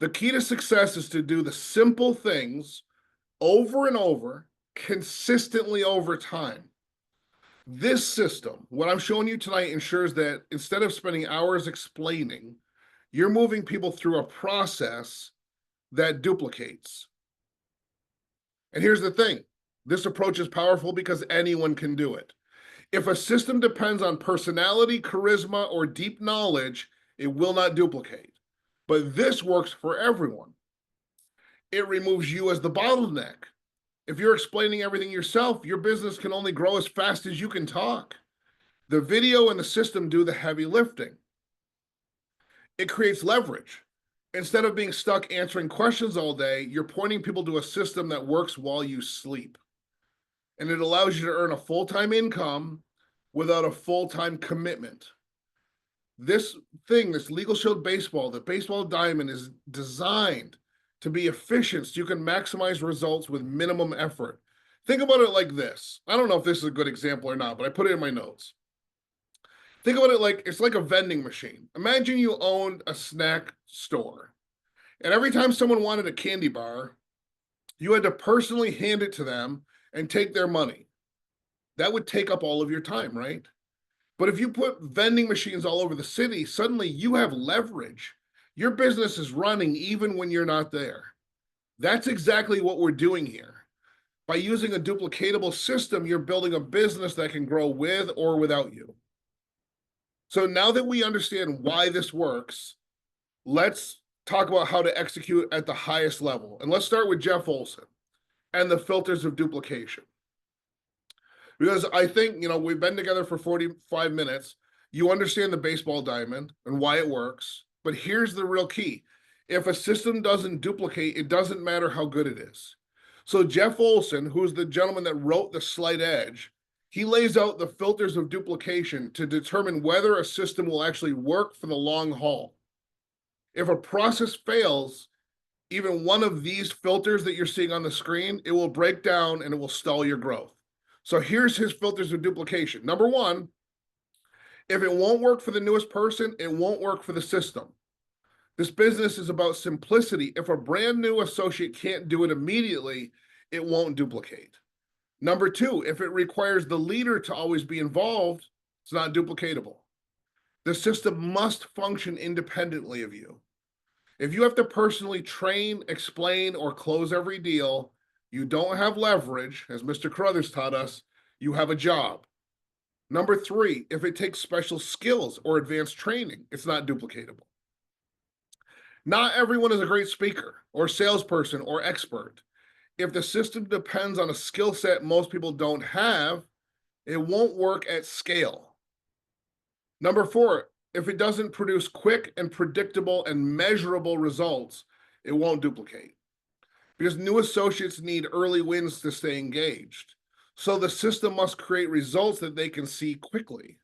The key to success is to do the simple things over and over, consistently over time. This system, what I'm showing you tonight, ensures that instead of spending hours explaining, you're moving people through a process that duplicates. And here's the thing. This approach is powerful because anyone can do it. If a system depends on personality, charisma, or deep knowledge, it will not duplicate. But this works for everyone. It removes you as the bottleneck. If you're explaining everything yourself, your business can only grow as fast as you can talk. The video and the system do the heavy lifting. It creates leverage. Instead of being stuck answering questions all day, you're pointing people to a system that works while you sleep. And it allows you to earn a full-time income without a full-time commitment. This thing, this Legal Shield Baseball, the baseball diamond, is designed to be efficient so you can maximize results with minimum effort. Think about it like this. I don't know if this is a good example or not, but I put it in my notes. Think about it like it's like a vending machine. Imagine you owned a snack store, and every time someone wanted a candy bar, you had to personally hand it to them and take their money. That would take up all of your time, right? But if you put vending machines all over the city, suddenly you have leverage. Your business is running even when you're not there. That's exactly what we're doing here. By using a duplicatable system, you're building a business that can grow with or without you. So now that we understand why this works, let's talk about how to execute at the highest level. And let's start with Jeff Olson and the filters of duplication. Because I think, we've been together for 45 minutes. You understand the baseball diamond and why it works. But here's the real key. If a system doesn't duplicate, it doesn't matter how good it is. So Jeff Olson, who's the gentleman that wrote The Slight Edge, he lays out the filters of duplication to determine whether a system will actually work for the long haul. If a process fails, even one of these filters that you're seeing on the screen, it will break down and it will stall your growth. So here's his filters of duplication. Number one, if it won't work for the newest person, it won't work for the system. This business is about simplicity. If a brand new associate can't do it immediately, it won't duplicate. Number two, if it requires the leader to always be involved, it's not duplicatable. The system must function independently of you. If you have to personally train, explain, or close every deal, you don't have leverage. As Mr. Carruthers taught us, you have a job. Number three, if it takes special skills or advanced training, it's not duplicatable. Not everyone is a great speaker or salesperson or expert. If the system depends on a skill set most people don't have, it won't work at scale. Number four, if it doesn't produce quick and predictable and measurable results, it won't duplicate. Because new associates need early wins to stay engaged. So the system must create results that they can see quickly.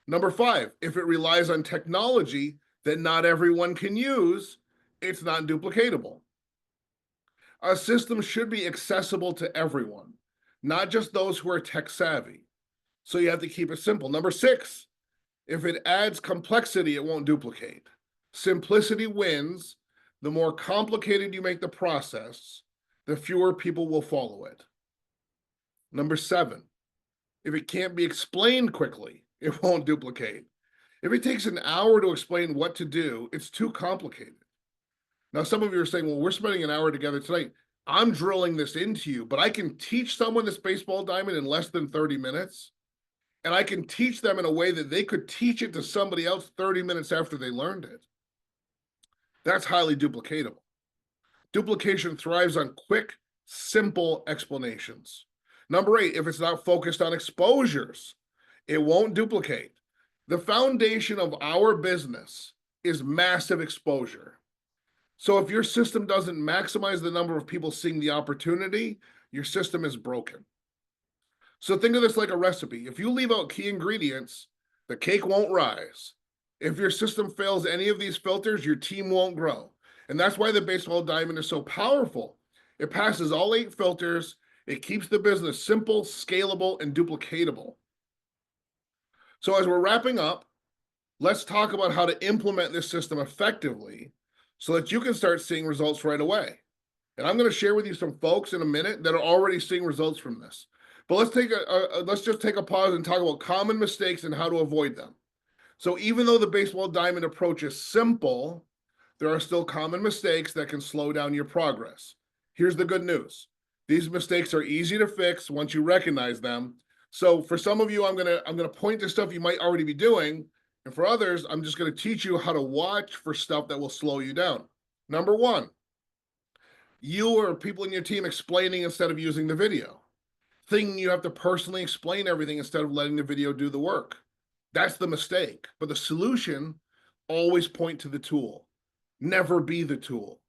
Number five, if it relies on technology that not everyone can use, it's not duplicatable. A system should be accessible to everyone, not just those who are tech savvy. So you have to keep it simple. Number six, if it adds complexity, it won't duplicate. Simplicity wins. The more complicated you make the process, the fewer people will follow it. Number seven, if it can't be explained quickly, it won't duplicate. If it takes an hour to explain what to do, it's too complicated. Now, some of you are saying, well, we're spending an hour together tonight. I'm drilling this into you, but I can teach someone this baseball diamond in less than 30 minutes. And I can teach them in a way that they could teach it to somebody else 30 minutes after they learned it. That's highly duplicatable. Duplication thrives on quick, simple explanations. Number eight, if it's not focused on exposures, it won't duplicate. The foundation of our business is massive exposure. So if your system doesn't maximize the number of people seeing the opportunity, your system is broken. So think of this like a recipe. If you leave out key ingredients, the cake won't rise. If your system fails any of these filters, your team won't grow. And that's why the baseball diamond is so powerful. It passes all 8 filters. It keeps the business simple, scalable, and duplicatable. So as we're wrapping up, let's talk about how to implement this system effectively so that you can start seeing results right away. And I'm going to share with you some folks in a minute that are already seeing results from this. But let's just take a pause and talk about common mistakes and how to avoid them. So even though the baseball diamond approach is simple, there are still common mistakes that can slow down your progress. Here's the good news. These mistakes are easy to fix once you recognize them. So for some of you, I'm gonna point to stuff you might already be doing, and for others, I'm just gonna teach you how to watch for stuff that will slow you down. Number one, you or people in your team explaining instead of using the video. Thinking you have to personally explain everything instead of letting the video do the work. That's the mistake. But the solution, always point to the tool. Never be the tool.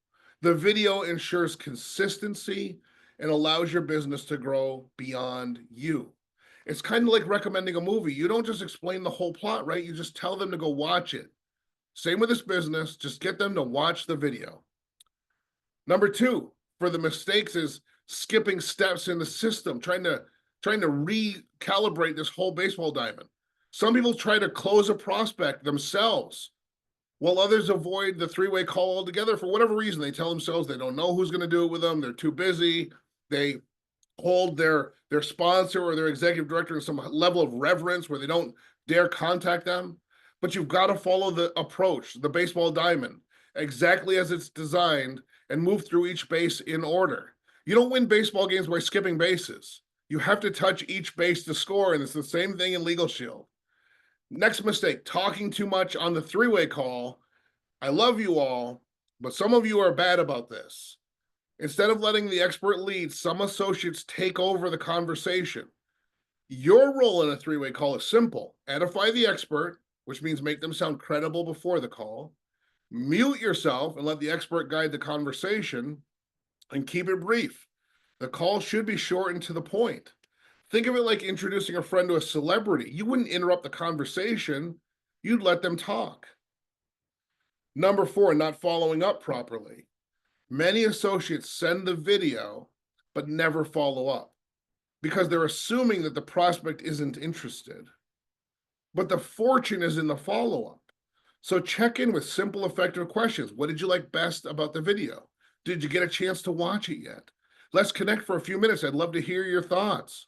The video ensures consistency and allows your business to grow beyond you. It's kind of like recommending a movie. You don't just explain the whole plot, right? You just tell them to go watch it. Same with this business, just get them to watch the video. Number two, for the mistakes is skipping steps in the system, trying to recalibrate this whole baseball diamond. Some people try to close a prospect themselves, while others avoid the three-way call altogether for whatever reason. They tell themselves they don't know who's going to do it with them. They're too busy. They hold their sponsor or their executive director in some level of reverence where they don't dare contact them. But you've got to follow the approach, the baseball diamond, exactly as it's designed, and move through each base in order. You don't win baseball games by skipping bases. You have to touch each base to score, and it's the same thing in Legal Shield. Next mistake, talking too much on the three-way call. I love you all, but some of you are bad about this. Instead of letting the expert lead, some associates take over the conversation. Your role in a three-way call is simple. Edify the expert, which means make them sound credible before the call. Mute yourself and let the expert guide the conversation, and keep it brief. The call should be short and to the point. Think of it like introducing a friend to a celebrity. You wouldn't interrupt the conversation, you'd let them talk. Number four, not following up properly. Many associates send the video, but never follow up because they're assuming that the prospect isn't interested. But the fortune is in the follow-up. So check in with simple, effective questions. What did you like best about the video? Did you get a chance to watch it yet? Let's connect for a few minutes. I'd love to hear your thoughts.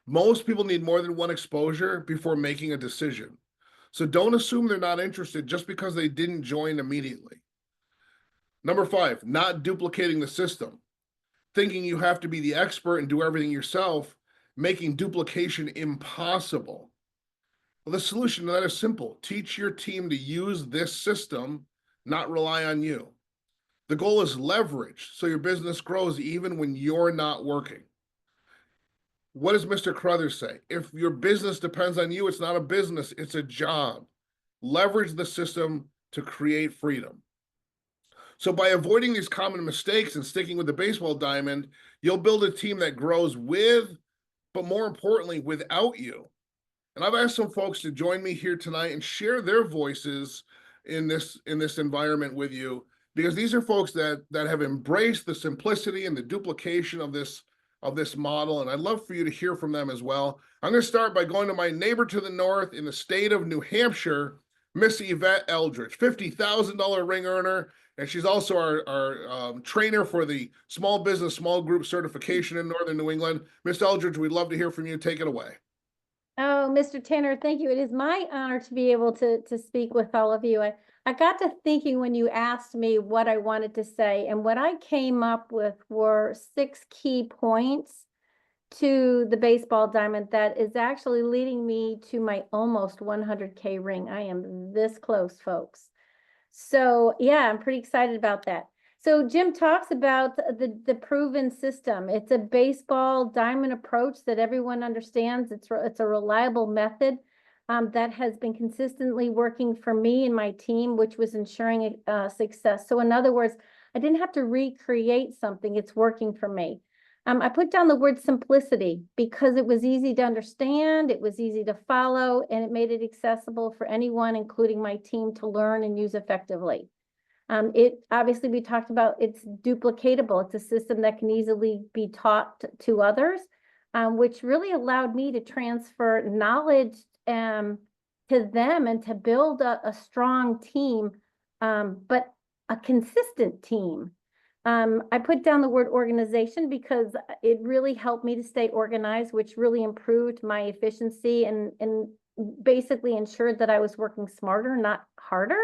Most people need more than one exposure before making a decision. So don't assume they're not interested just because they didn't join immediately. Number five, not duplicating the system. Thinking you have to be the expert and do everything yourself, making duplication impossible. Well, the solution to that is simple. Teach your team to use this system, not rely on you. The goal is leverage, so your business grows even when you're not working. What does Mr. Crothers say? If your business depends on you, it's not a business, it's a job. Leverage the system to create freedom. So by avoiding these common mistakes and sticking with the baseball diamond, you'll build a team that grows with, but more importantly, without you. And I've asked some folks to join me here tonight and share their voices in this environment with you, because these are folks that have embraced the simplicity and the duplication of this model, and I'd love for you to hear from them as well. I'm going to start by going to my neighbor to the north in the state of New Hampshire, Miss Yvette Eldridge, $50,000 ring earner, and she's also our trainer for the small business, small group certification in Northern New England. Miss Eldridge, we'd love to hear from you. Take it away. Oh, Mr. Tanner, thank you. It is my honor to be able to speak with all of you. I got to thinking when you asked me what I wanted to say, and what I came up with were 6 key points to the baseball diamond that is actually leading me to my almost 100K ring. I am this close, folks. So yeah, I'm pretty excited about that. So Jim talks about the proven system. It's a baseball diamond approach that everyone understands. It's a reliable method that has been consistently working for me and my team, which was ensuring success. So in other words, I didn't have to recreate something. It's working for me. I put down the word simplicity because it was easy to understand, it was easy to follow, and it made it accessible for anyone, including my team, to learn and use effectively. It obviously, we talked about it's duplicatable. It's a system that can easily be taught to others, which really allowed me to transfer knowledge to them and to build a strong team, but a consistent team. I put down the word organization because it really helped me to stay organized, which really improved my efficiency and basically ensured that I was working smarter, not harder.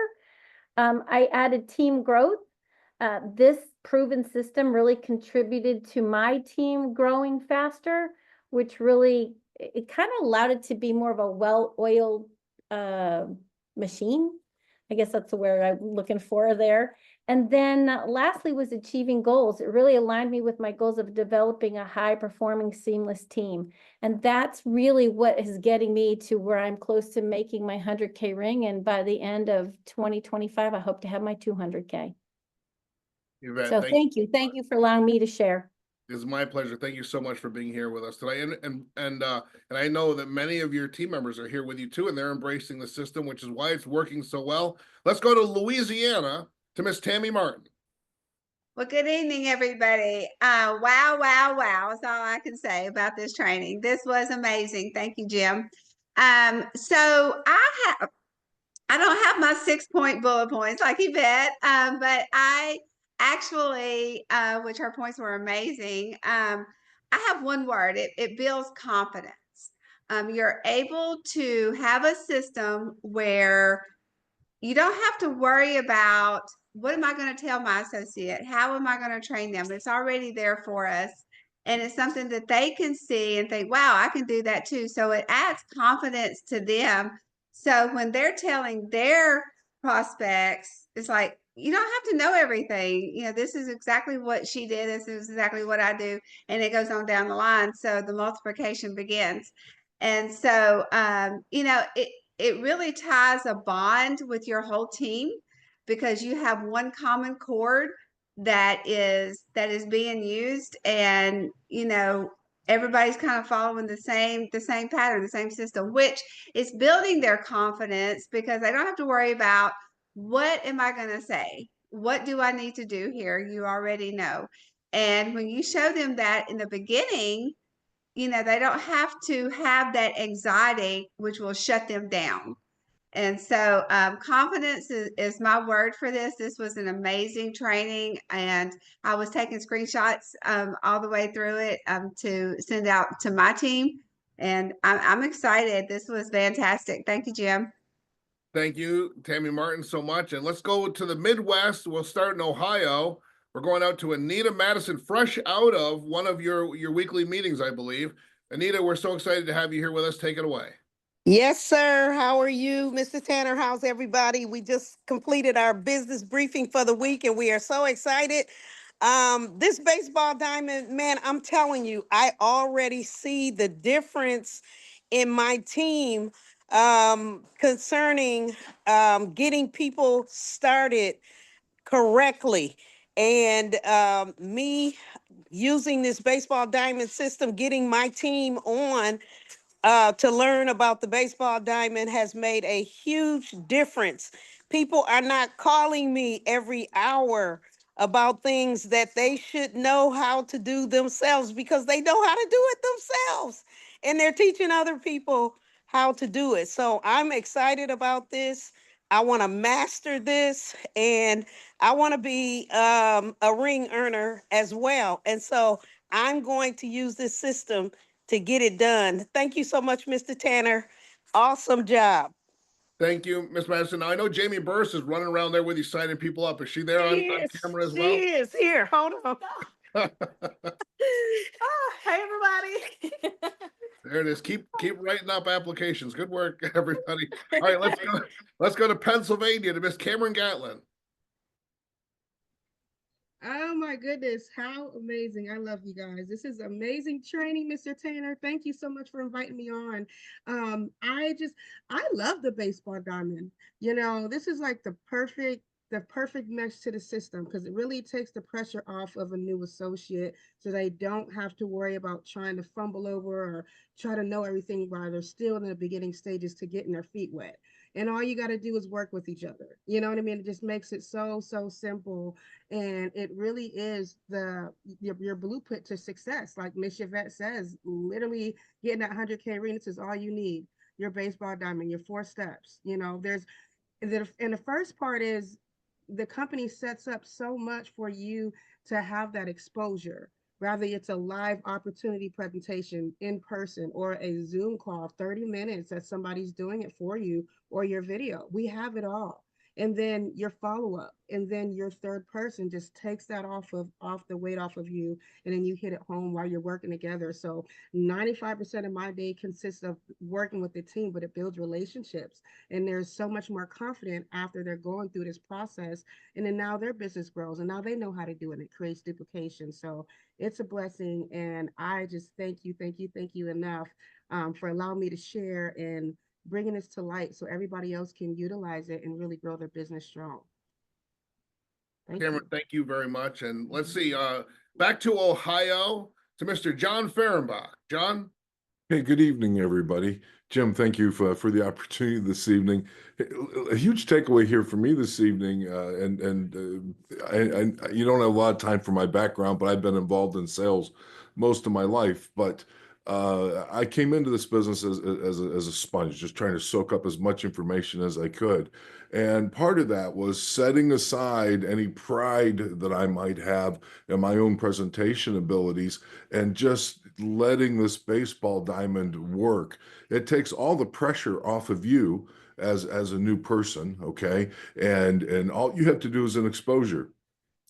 I added team growth. This proven system really contributed to my team growing faster, which really it kind of allowed it to be more of a well-oiled machine. I guess that's the word I'm looking for there. And then lastly was achieving goals. It really aligned me with my goals of developing a high-performing, seamless team. And that's really what is getting me to where I'm close to making my 100K ring. And by the end of 2025, I hope to have my 200K. So thank you. Thank you for allowing me to share. It's my pleasure. Thank you so much for being here with us today. And I know that many of your team members are here with you too, and they're embracing the system, which is why it's working so well. Let's go to Louisiana to Miss Tammy Martin. Well, good evening, everybody. Wow, wow, wow. That's all I can say about this training. This was amazing. Thank you, Jim. So I don't have my 6-point bullet points like Yvette, but I actually, which her points were amazing. I have one word. It builds confidence. You're able to have a system where you don't have to worry about what am I going to tell my associate? How am I going to train them? It's already there for us. And it's something that they can see and think, wow, I can do that too. So it adds confidence to them. So when they're telling their prospects, it's like, you don't have to know everything. You know, this is exactly what she did. This is exactly what I do. And it goes on down the line. So the multiplication begins. And so, it really ties a bond with your whole team because you have one common cord that is being used, and everybody's kind of following the same pattern, the same system, which is building their confidence because they don't have to worry about what am I going to say, what do I need to do here. You already know. And when you show them that in the beginning, they don't have to have that anxiety, which will shut them down. And so confidence is my word for this. This was an amazing training, and I was taking screenshots all the way through it to send out to my team. And I'm excited. This was fantastic. Thank you, Jim. Thank you, Tammy Martin, so much. And let's go to the Midwest. We'll start in Ohio. We're going out to Anita Madison, fresh out of one of your weekly meetings, I believe. Anita, we're so excited to have you here with us. Take it away. Yes, sir. How are you, Mr. Tanner? How's everybody? We just completed our business briefing for the week, and we are so excited. This baseball diamond, man, I'm telling you, I already see the difference in my team concerning getting people started correctly. And me using this baseball diamond system, getting my team on to learn about the baseball diamond has made a huge difference. People are not calling me every hour about things that they should know how to do themselves because they know how to do it themselves. And they're teaching other people how to do it. So I'm excited about this. I want to master this, and I want to be a ring earner as well. And so I'm going to use this system to get it done. Thank you so much, Mr. Tanner. Awesome job. Thank you, Ms. Madison. Now, I know Jamie Burris is running around there with you, signing people up. Is she there on camera as well? She is here. Hold on. Oh, hey, everybody. There it is. Keep writing up applications. Good work, everybody. All right, let's go to Pennsylvania to Miss Cameron Gatlin. Oh my goodness, how amazing. I love you guys. This is amazing training, Mr. Tanner. Thank you so much for inviting me on. I love the baseball diamond. This is like the perfect mesh to the system because it really takes the pressure off of a new associate so they don't have to worry about trying to fumble over or try to know everything while they're still in the beginning stages to getting their feet wet. And all you got to do is work with each other. You know what I mean? It just makes it so simple. And it really is your blueprint to success. Like Miss Yvette says, literally getting that 100K ring, this is all you need. Your baseball diamond, your 4 steps. And the first part is the company sets up so much for you to have that exposure. Whether it's a live opportunity presentation in person or a Zoom call, 30 minutes that somebody's doing it for you, or your video. We have it all. and then your follow-up, and then your third person just takes that off the weight off of you, and then you hit it home while you're working together. So 95% of my day consists of working with the team, but it builds relationships, and they're so much more confident after they're going through this process, and then now their business grows, and now they know how to do it, and it creates duplication. So it's a blessing, and I just thank you enough for allowing me to share and bringing this to light so everybody else can utilize it and really grow their business strong. Cameron, thank you very much. And let's see, back to Ohio to Mr. John Fehrenbach. John? Hey, good evening, everybody. Jim, thank you for the opportunity this evening. A huge takeaway here for me this evening, and you don't have a lot of time for my background, but I've been involved in sales most of my life. But I came into this business as a sponge, just trying to soak up as much information as I could. And part of that was setting aside any pride that I might have in my own presentation abilities and just letting this baseball diamond work. It takes all the pressure off of you as a new person, okay? And all you have to do is an exposure.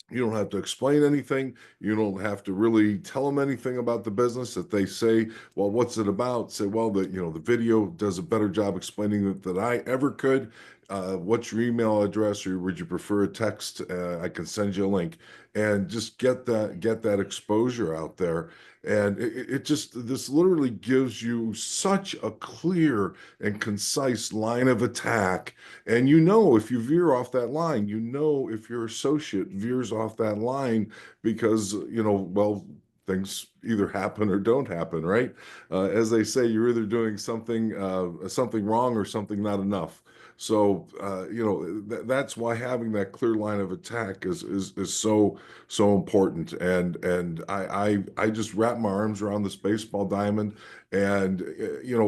You don't have to explain anything. You don't have to really tell them anything about the business. If they say, well, what's it about? Say, well, the video does a better job explaining it than I ever could. What's your email address, or would you prefer a text? I can send you a link, and just get that exposure out there. And this literally gives you such a clear and concise line of attack. And if you veer off that line, if your associate veers off that line because, well, things either happen or don't happen, right? As they say, you're either doing something wrong or something not enough. So, that's why having that clear line of attack is so important. And I just wrap my arms around this baseball diamond. And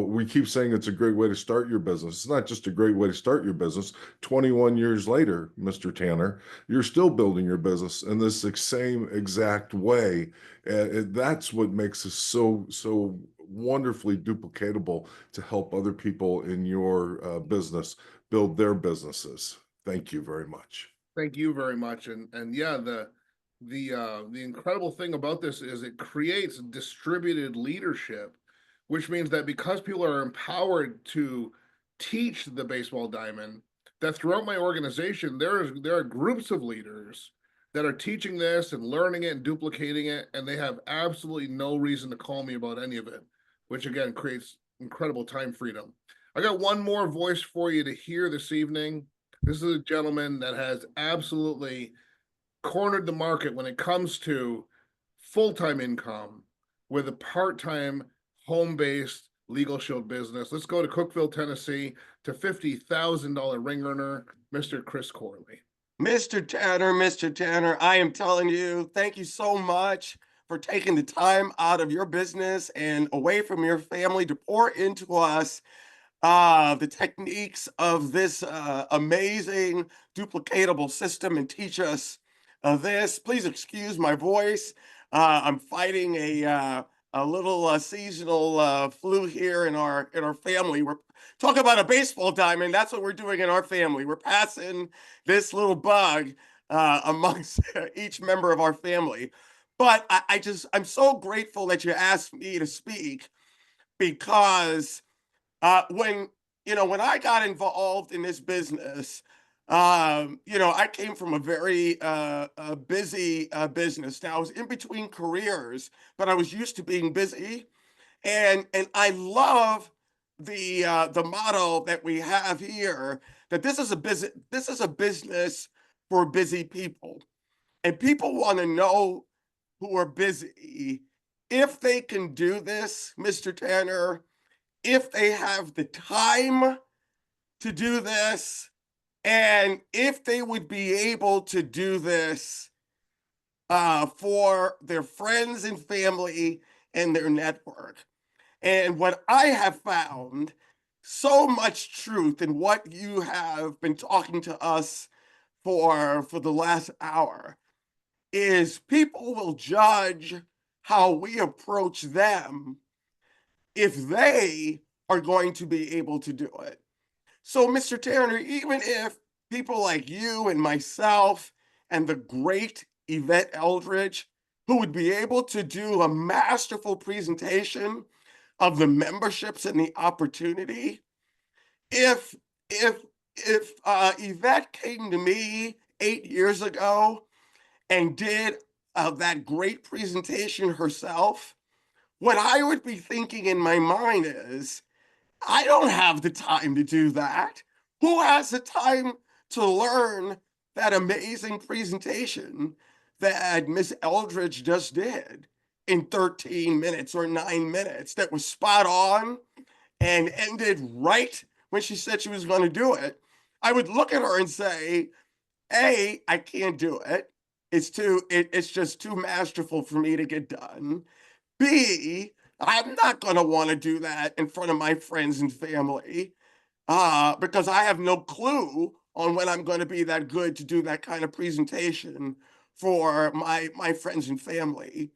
we keep saying it's a great way to start your business. It's not just a great way to start your business. 21 years later, Mr. Tanner, you're still building your business in this same exact way. And that's what makes us so wonderfully duplicatable to help other people in your business build their businesses. Thank you very much. Thank you very much. And yeah, the incredible thing about this is it creates distributed leadership, which means that because people are empowered to teach the baseball diamond, that throughout my organization, there are groups of leaders that are teaching this and learning it and duplicating it, and they have absolutely no reason to call me about any of it, which again creates incredible time freedom. I got one more voice for you to hear this evening. This is a gentleman that has absolutely cornered the market when it comes to full-time income with a part-time home-based Legal Shield business. Let's go to Cookeville, Tennessee, to $50,000 ring earner, Mr. Chris Corley. Mr. Tanner, I am telling you, thank you so much for taking the time out of your business and away from your family to pour into us the techniques of this amazing duplicatable system and teach us this. Please excuse my voice. I'm fighting a little seasonal flu here in our family. We're talking about a baseball diamond. That's what we're doing in our family. We're passing this little bug amongst each member of our family. But I'm so grateful that you asked me to speak, because when I got involved in this business, I came from a very busy business. Now I was in between careers, but I was used to being busy, and I love the motto that we have here, that this is a business for busy people, and people want to know who are busy if they can do this, Mr. Tanner, if they have the time to do this, and if they would be able to do this for their friends and family and their network. And what I have found, so much truth in what you have been talking to us for the last hour, is people will judge how we approach them if they are going to be able to do it. So, Mr. Tanner, even if people like you and myself and the great Yvette Eldridge, who would be able to do a masterful presentation of the memberships and the opportunity. If Yvette came to me 8 years ago and did that great presentation herself, what I would be thinking in my mind is, I don't have the time to do that. Who has the time to learn that amazing presentation that Miss Eldridge just did in 13 minutes or 9 minutes that was spot on and ended right when she said she was going to do it? I would look at her and say, A, I can't do it. It's just too masterful for me to get done. B, I'm not going to want to do that in front of my friends and family because I have no clue on when I'm going to be that good to do that kind of presentation for my friends and family.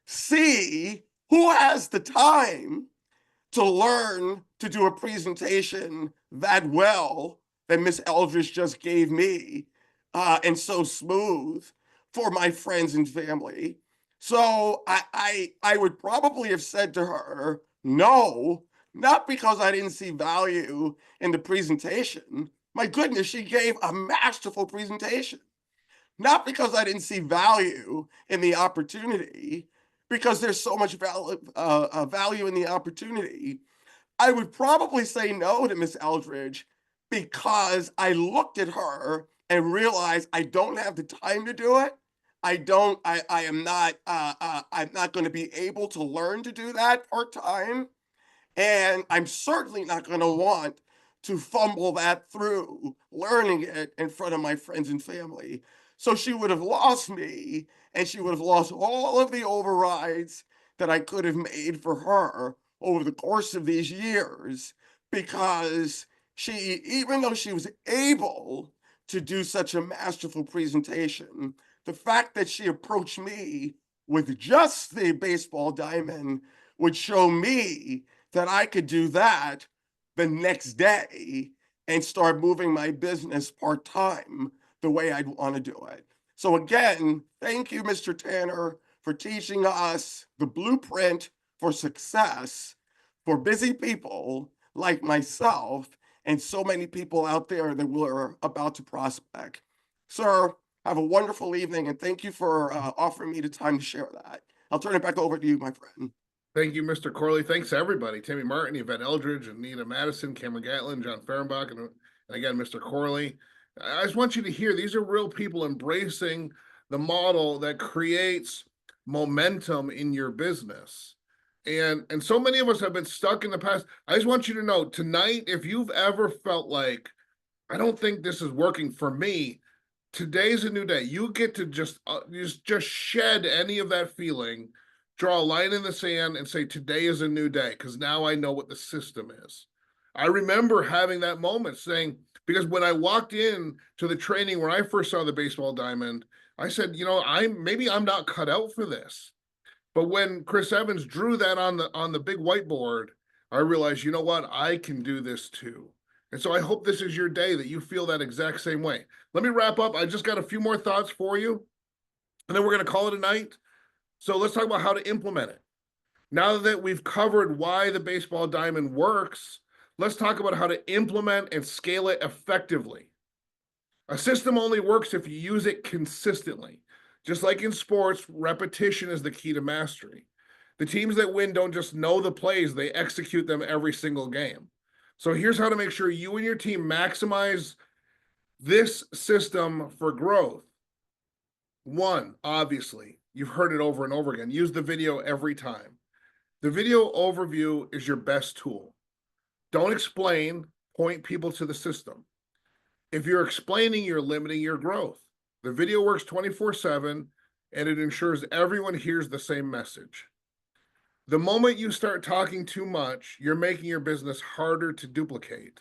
C, who has the time to learn to do a presentation that well that Miss Eldridge just gave me and so smooth for my friends and family? So I would probably have said to her, no, not because I didn't see value in the presentation. My goodness, she gave a masterful presentation. Not because I didn't see value in the opportunity, because there's so much value in the opportunity. I would probably say no to Miss Eldridge because I looked at her and realized I don't have the time to do it. I'm not going to be able to learn to do that part-time. And I'm certainly not going to want to fumble that through learning it in front of my friends and family. So she would have lost me, and she would have lost all of the overrides that I could have made for her over the course of these years, because she, even though she was able to do such a masterful presentation, the fact that she approached me with just the baseball diamond would show me that I could do that the next day and start moving my business part-time the way I'd want to do it. So again, thank you, Mr. Tanner, for teaching us the blueprint for success for busy people like myself and so many people out there that we're about to prospect. Sir, have a wonderful evening, and thank you for offering me the time to share that. I'll turn it back over to you, my friend. Thank you, Mr. Corley. Thanks everybody. Tammy Martin, Yvette Eldridge, Anita Madison, Cameron Gatlin, John Fehrenbach, and again, Mr. Corley. I just want you to hear, these are real people embracing the model that creates momentum in your business. And so many of us have been stuck in the past. I just want you to know tonight, if you've ever felt like, I don't think this is working for me, today's a new day. You get to just shed any of that feeling, draw a line in the sand and say, today is a new day, because now I know what the system is. I remember having that moment saying, because when I walked in to the training when I first saw the baseball diamond, I said, you know, maybe I'm not cut out for this. But when Chris Evans drew that on the big whiteboard, I realized, you know what, I can do this too. And so I hope this is your day, that you feel that exact same way. Let me wrap up. I just got a few more thoughts for you, and then we're going to call it a night. So let's talk about how to implement it. Now that we've covered why the baseball diamond works, let's talk about how to implement and scale it effectively. A system only works if you use it consistently. Just like in sports, repetition is the key to mastery. The teams that win don't just know the plays, they execute them every single game. So here's how to make sure you and your team maximize this system for growth. One, obviously, you've heard it over and over again, use the video every time. The video overview is your best tool. Don't explain, point people to the system. If you're explaining, you're limiting your growth. The video works 24/7, and it ensures everyone hears the same message. The moment you start talking too much, you're making your business harder to duplicate.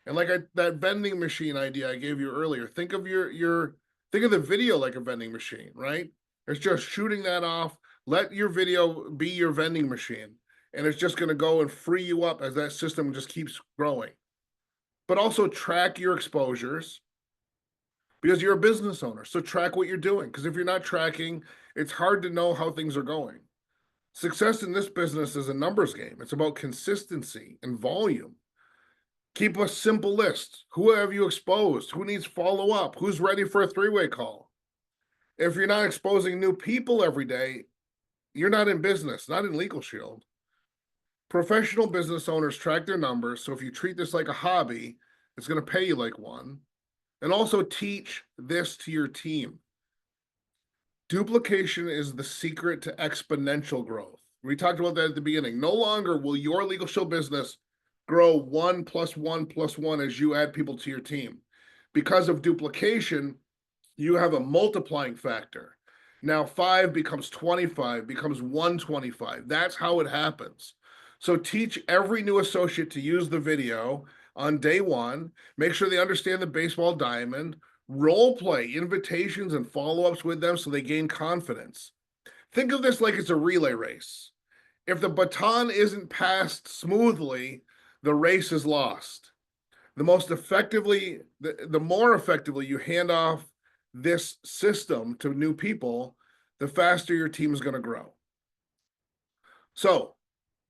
And like that vending machine idea I gave you earlier, think of think of the video like a vending machine, right? It's just shooting that off. Let your video be your vending machine, and it's just going to go and free you up as that system just keeps growing. But also track your exposures. because you're a business owner. So track what you're doing, because if you're not tracking, it's hard to know how things are going. Success in this business is a numbers game. It's about consistency and volume. Keep a simple list. Who have you exposed? Who needs follow-up? Who's ready for a three-way call? If you're not exposing new people every day, you're not in business, not in Legal Shield. Professional business owners track their numbers. So if you treat this like a hobby, it's going to pay you like one. And also teach this to your team. Duplication is the secret to exponential growth. We talked about that at the beginning. No longer will your Legal Shield business grow 1 + 1 + 1 as you add people to your team. Because of duplication, you have a multiplying factor. Now 5 becomes 25, becomes 125. That's how it happens. So teach every new associate to use the video on day one. Make sure they understand the baseball diamond. Role play invitations and follow-ups with them so they gain confidence. Think of this like it's a relay race. If the baton isn't passed smoothly, the race is lost. The more effectively you hand off this system to new people, the faster your team is going to grow. So,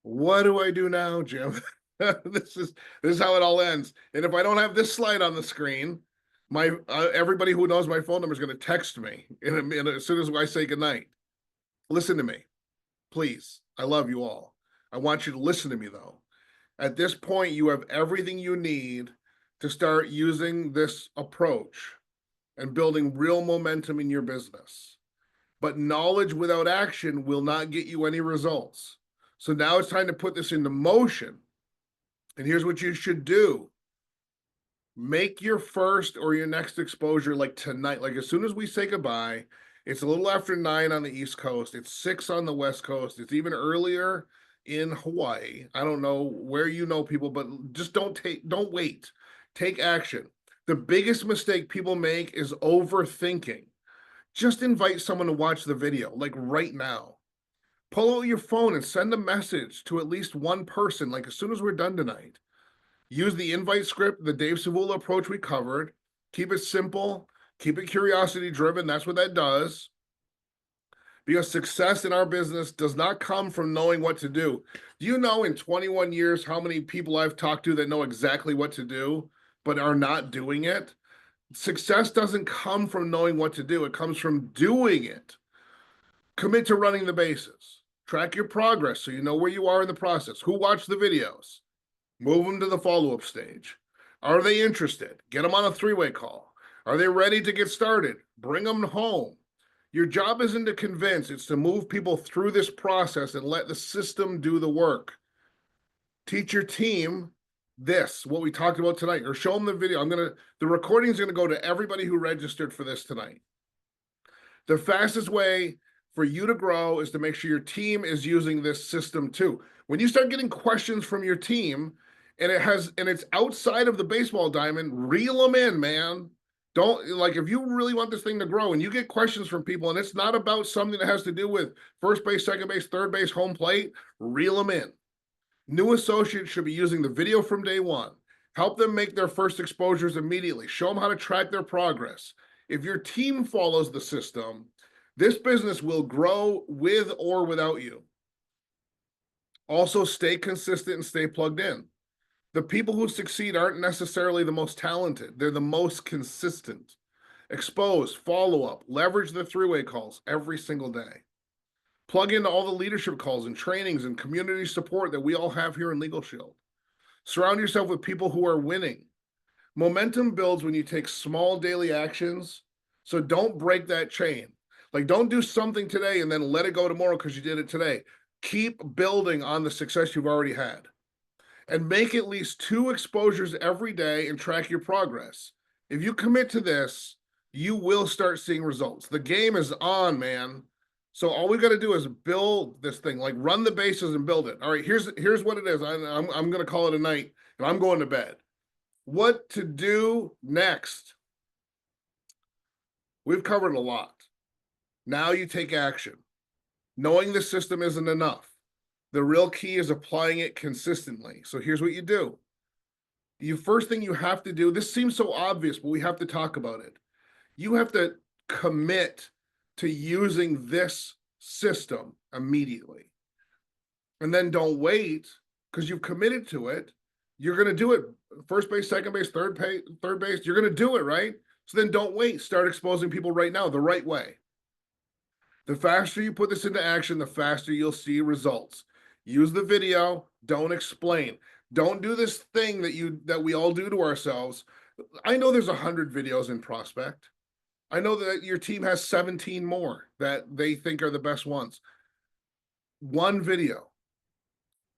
what do I do now, Jim? This is how it all ends. And if I don't have this slide on the screen, my everybody who knows my phone number is going to text me as soon as I say goodnight. Listen to me, please. I love you all. I want you to listen to me though. At this point, you have everything you need to start using this approach and building real momentum in your business. But knowledge without action will not get you any results. So now it's time to put this into motion. And here's what you should do. Make your first or your next exposure like tonight. Like as soon as we say goodbye, it's a little after 9 on the East Coast. It's 6 on the West Coast. It's even earlier in Hawaii. I don't know where you know people, but just don't wait. Take action. The biggest mistake people make is overthinking. Just invite someone to watch the video, like right now. Pull out your phone and send a message to at least one person, like as soon as we're done tonight. Use the invite script, the Dave Savula approach we covered. Keep it simple. Keep it curiosity driven. That's what that does. Because success in our business does not come from knowing what to do. Do you know in 21 years how many people I've talked to that know exactly what to do, but are not doing it? Success doesn't come from knowing what to do. It comes from doing it. Commit to running the bases. Track your progress so you know where you are in the process. Who watched the videos? Move them to the follow-up stage. Are they interested? Get them on a three-way call. Are they ready to get started? Bring them home. Your job isn't to convince, it's to move people through this process and let the system do the work. Teach your team this, what we talked about tonight, or show them the video. The recording is going to go to everybody who registered for this tonight. The fastest way for you to grow is to make sure your team is using this system too. When you start getting questions from your team and it's outside of the baseball diamond, reel them in, man. Don't, like, if you really want this thing to grow and you get questions from people and it's not about something that has to do with first base, second base, third base, home plate, reel them in. New associates should be using the video from day one. Help them make their first exposures immediately. Show them how to track their progress. If your team follows the system, this business will grow with or without you. Also, stay consistent and stay plugged in. The people who succeed aren't necessarily the most talented. They're the most consistent. Expose, follow up, leverage the three-way calls every single day. Plug into all the leadership calls and trainings and community support that we all have here in Legal Shield. Surround yourself with people who are winning. Momentum builds when you take small daily actions. So don't break that chain. Like, don't do something today and then let it go tomorrow because you did it today. Keep building on the success you've already had. And make at least 2 exposures every day and track your progress. If you commit to this, you will start seeing results. The game is on, man. So all we got to do is build this thing, like run the bases and build it. All right, here's what it is. I'm going to call it a night and I'm going to bed. What to do next? We've covered a lot. Now you take action. Knowing the system isn't enough. The real key is applying it consistently. So here's what you do. First thing you have to do, this seems so obvious, but we have to talk about it. You have to commit to using this system immediately. And then don't wait, because you've committed to it. You're going to do it. First base, second base, third base. You're going to do it, right? So then don't wait. Start exposing people right now the right way. The faster you put this into action, the faster you'll see results. Use the video. Don't explain. Don't do this thing that we all do to ourselves. I know there's 100 videos in Prospect. I know that your team has 17 more that they think are the best ones. One video.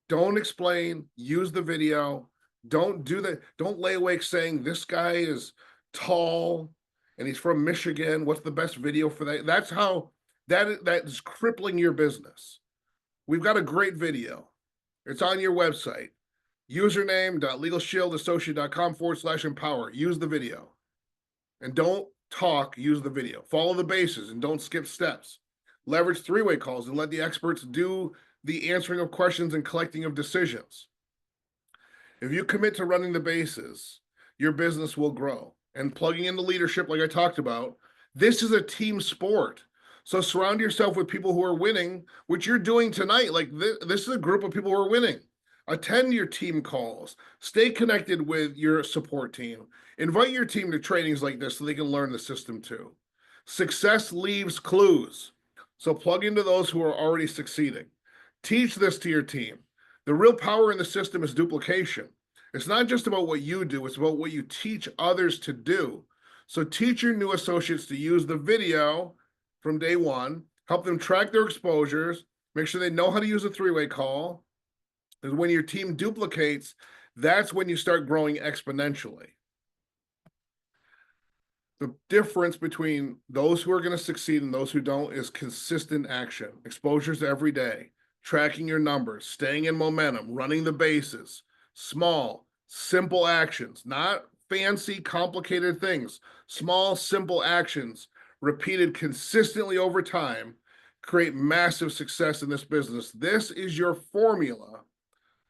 Don't explain. Use the video. Don't do that. Don't lay awake saying this guy is tall and he's from Michigan. What's the best video for that? That's how that is crippling your business. We've got a great video. It's on your website. Username.legalshieldassociate.com/empower. Use the video. And don't talk, use the video. Follow the bases and don't skip steps. Leverage three-way calls and let the experts do the answering of questions and collecting of decisions. If you commit to running the bases, your business will grow. And plugging into leadership, like I talked about, this is a team sport. So surround yourself with people who are winning, which you're doing tonight. Like this is a group of people who are winning. Attend your team calls. Stay connected with your support team. Invite your team to trainings like this so they can learn the system too. Success leaves clues. So plug into those who are already succeeding. Teach this to your team. The real power in the system is duplication. It's not just about what you do, it's about what you teach others to do. So teach your new associates to use the video from day one, help them track their exposures, make sure they know how to use a three-way call. Because when your team duplicates, that's when you start growing exponentially. The difference between those who are going to succeed and those who don't is consistent action, exposures every day, tracking your numbers, staying in momentum, running the bases, small, simple actions, not fancy, complicated things, small, simple actions repeated consistently over time create massive success in this business. This is your formula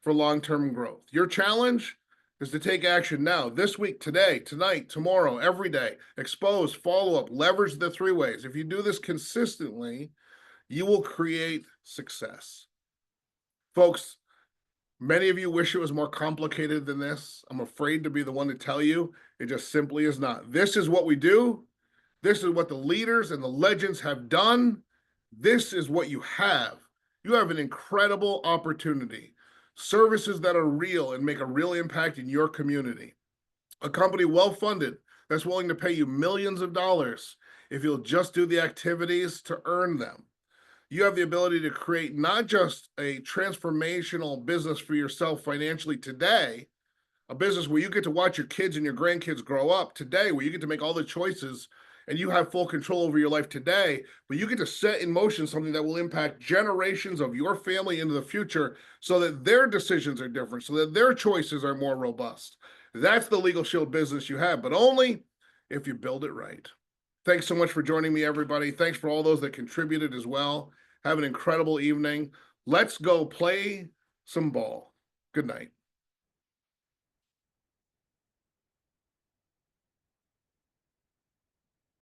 for long-term growth. Your challenge is to take action now, this week, today, tonight, tomorrow, every day. Expose, follow up, leverage the three ways. If you do this consistently, you will create success. Folks, many of you wish it was more complicated than this. I'm afraid to be the one to tell you. It just simply is not. This is what we do. This is what the leaders and the legends have done. This is what you have. You have an incredible opportunity. Services that are real and make a real impact in your community. A company well-funded that's willing to pay you millions of dollars if you'll just do the activities to earn them. You have the ability to create not just a transformational business for yourself financially today, a business where you get to watch your kids and your grandkids grow up today, where you get to make all the choices and you have full control over your life today, but you get to set in motion something that will impact generations of your family into the future so that their decisions are different, so that their choices are more robust. That's the Legal Shield business you have, but only if you build it right. Thanks so much for joining me, everybody. Thanks for all those that contributed as well. Have an incredible evening. Let's go play some ball. Good night.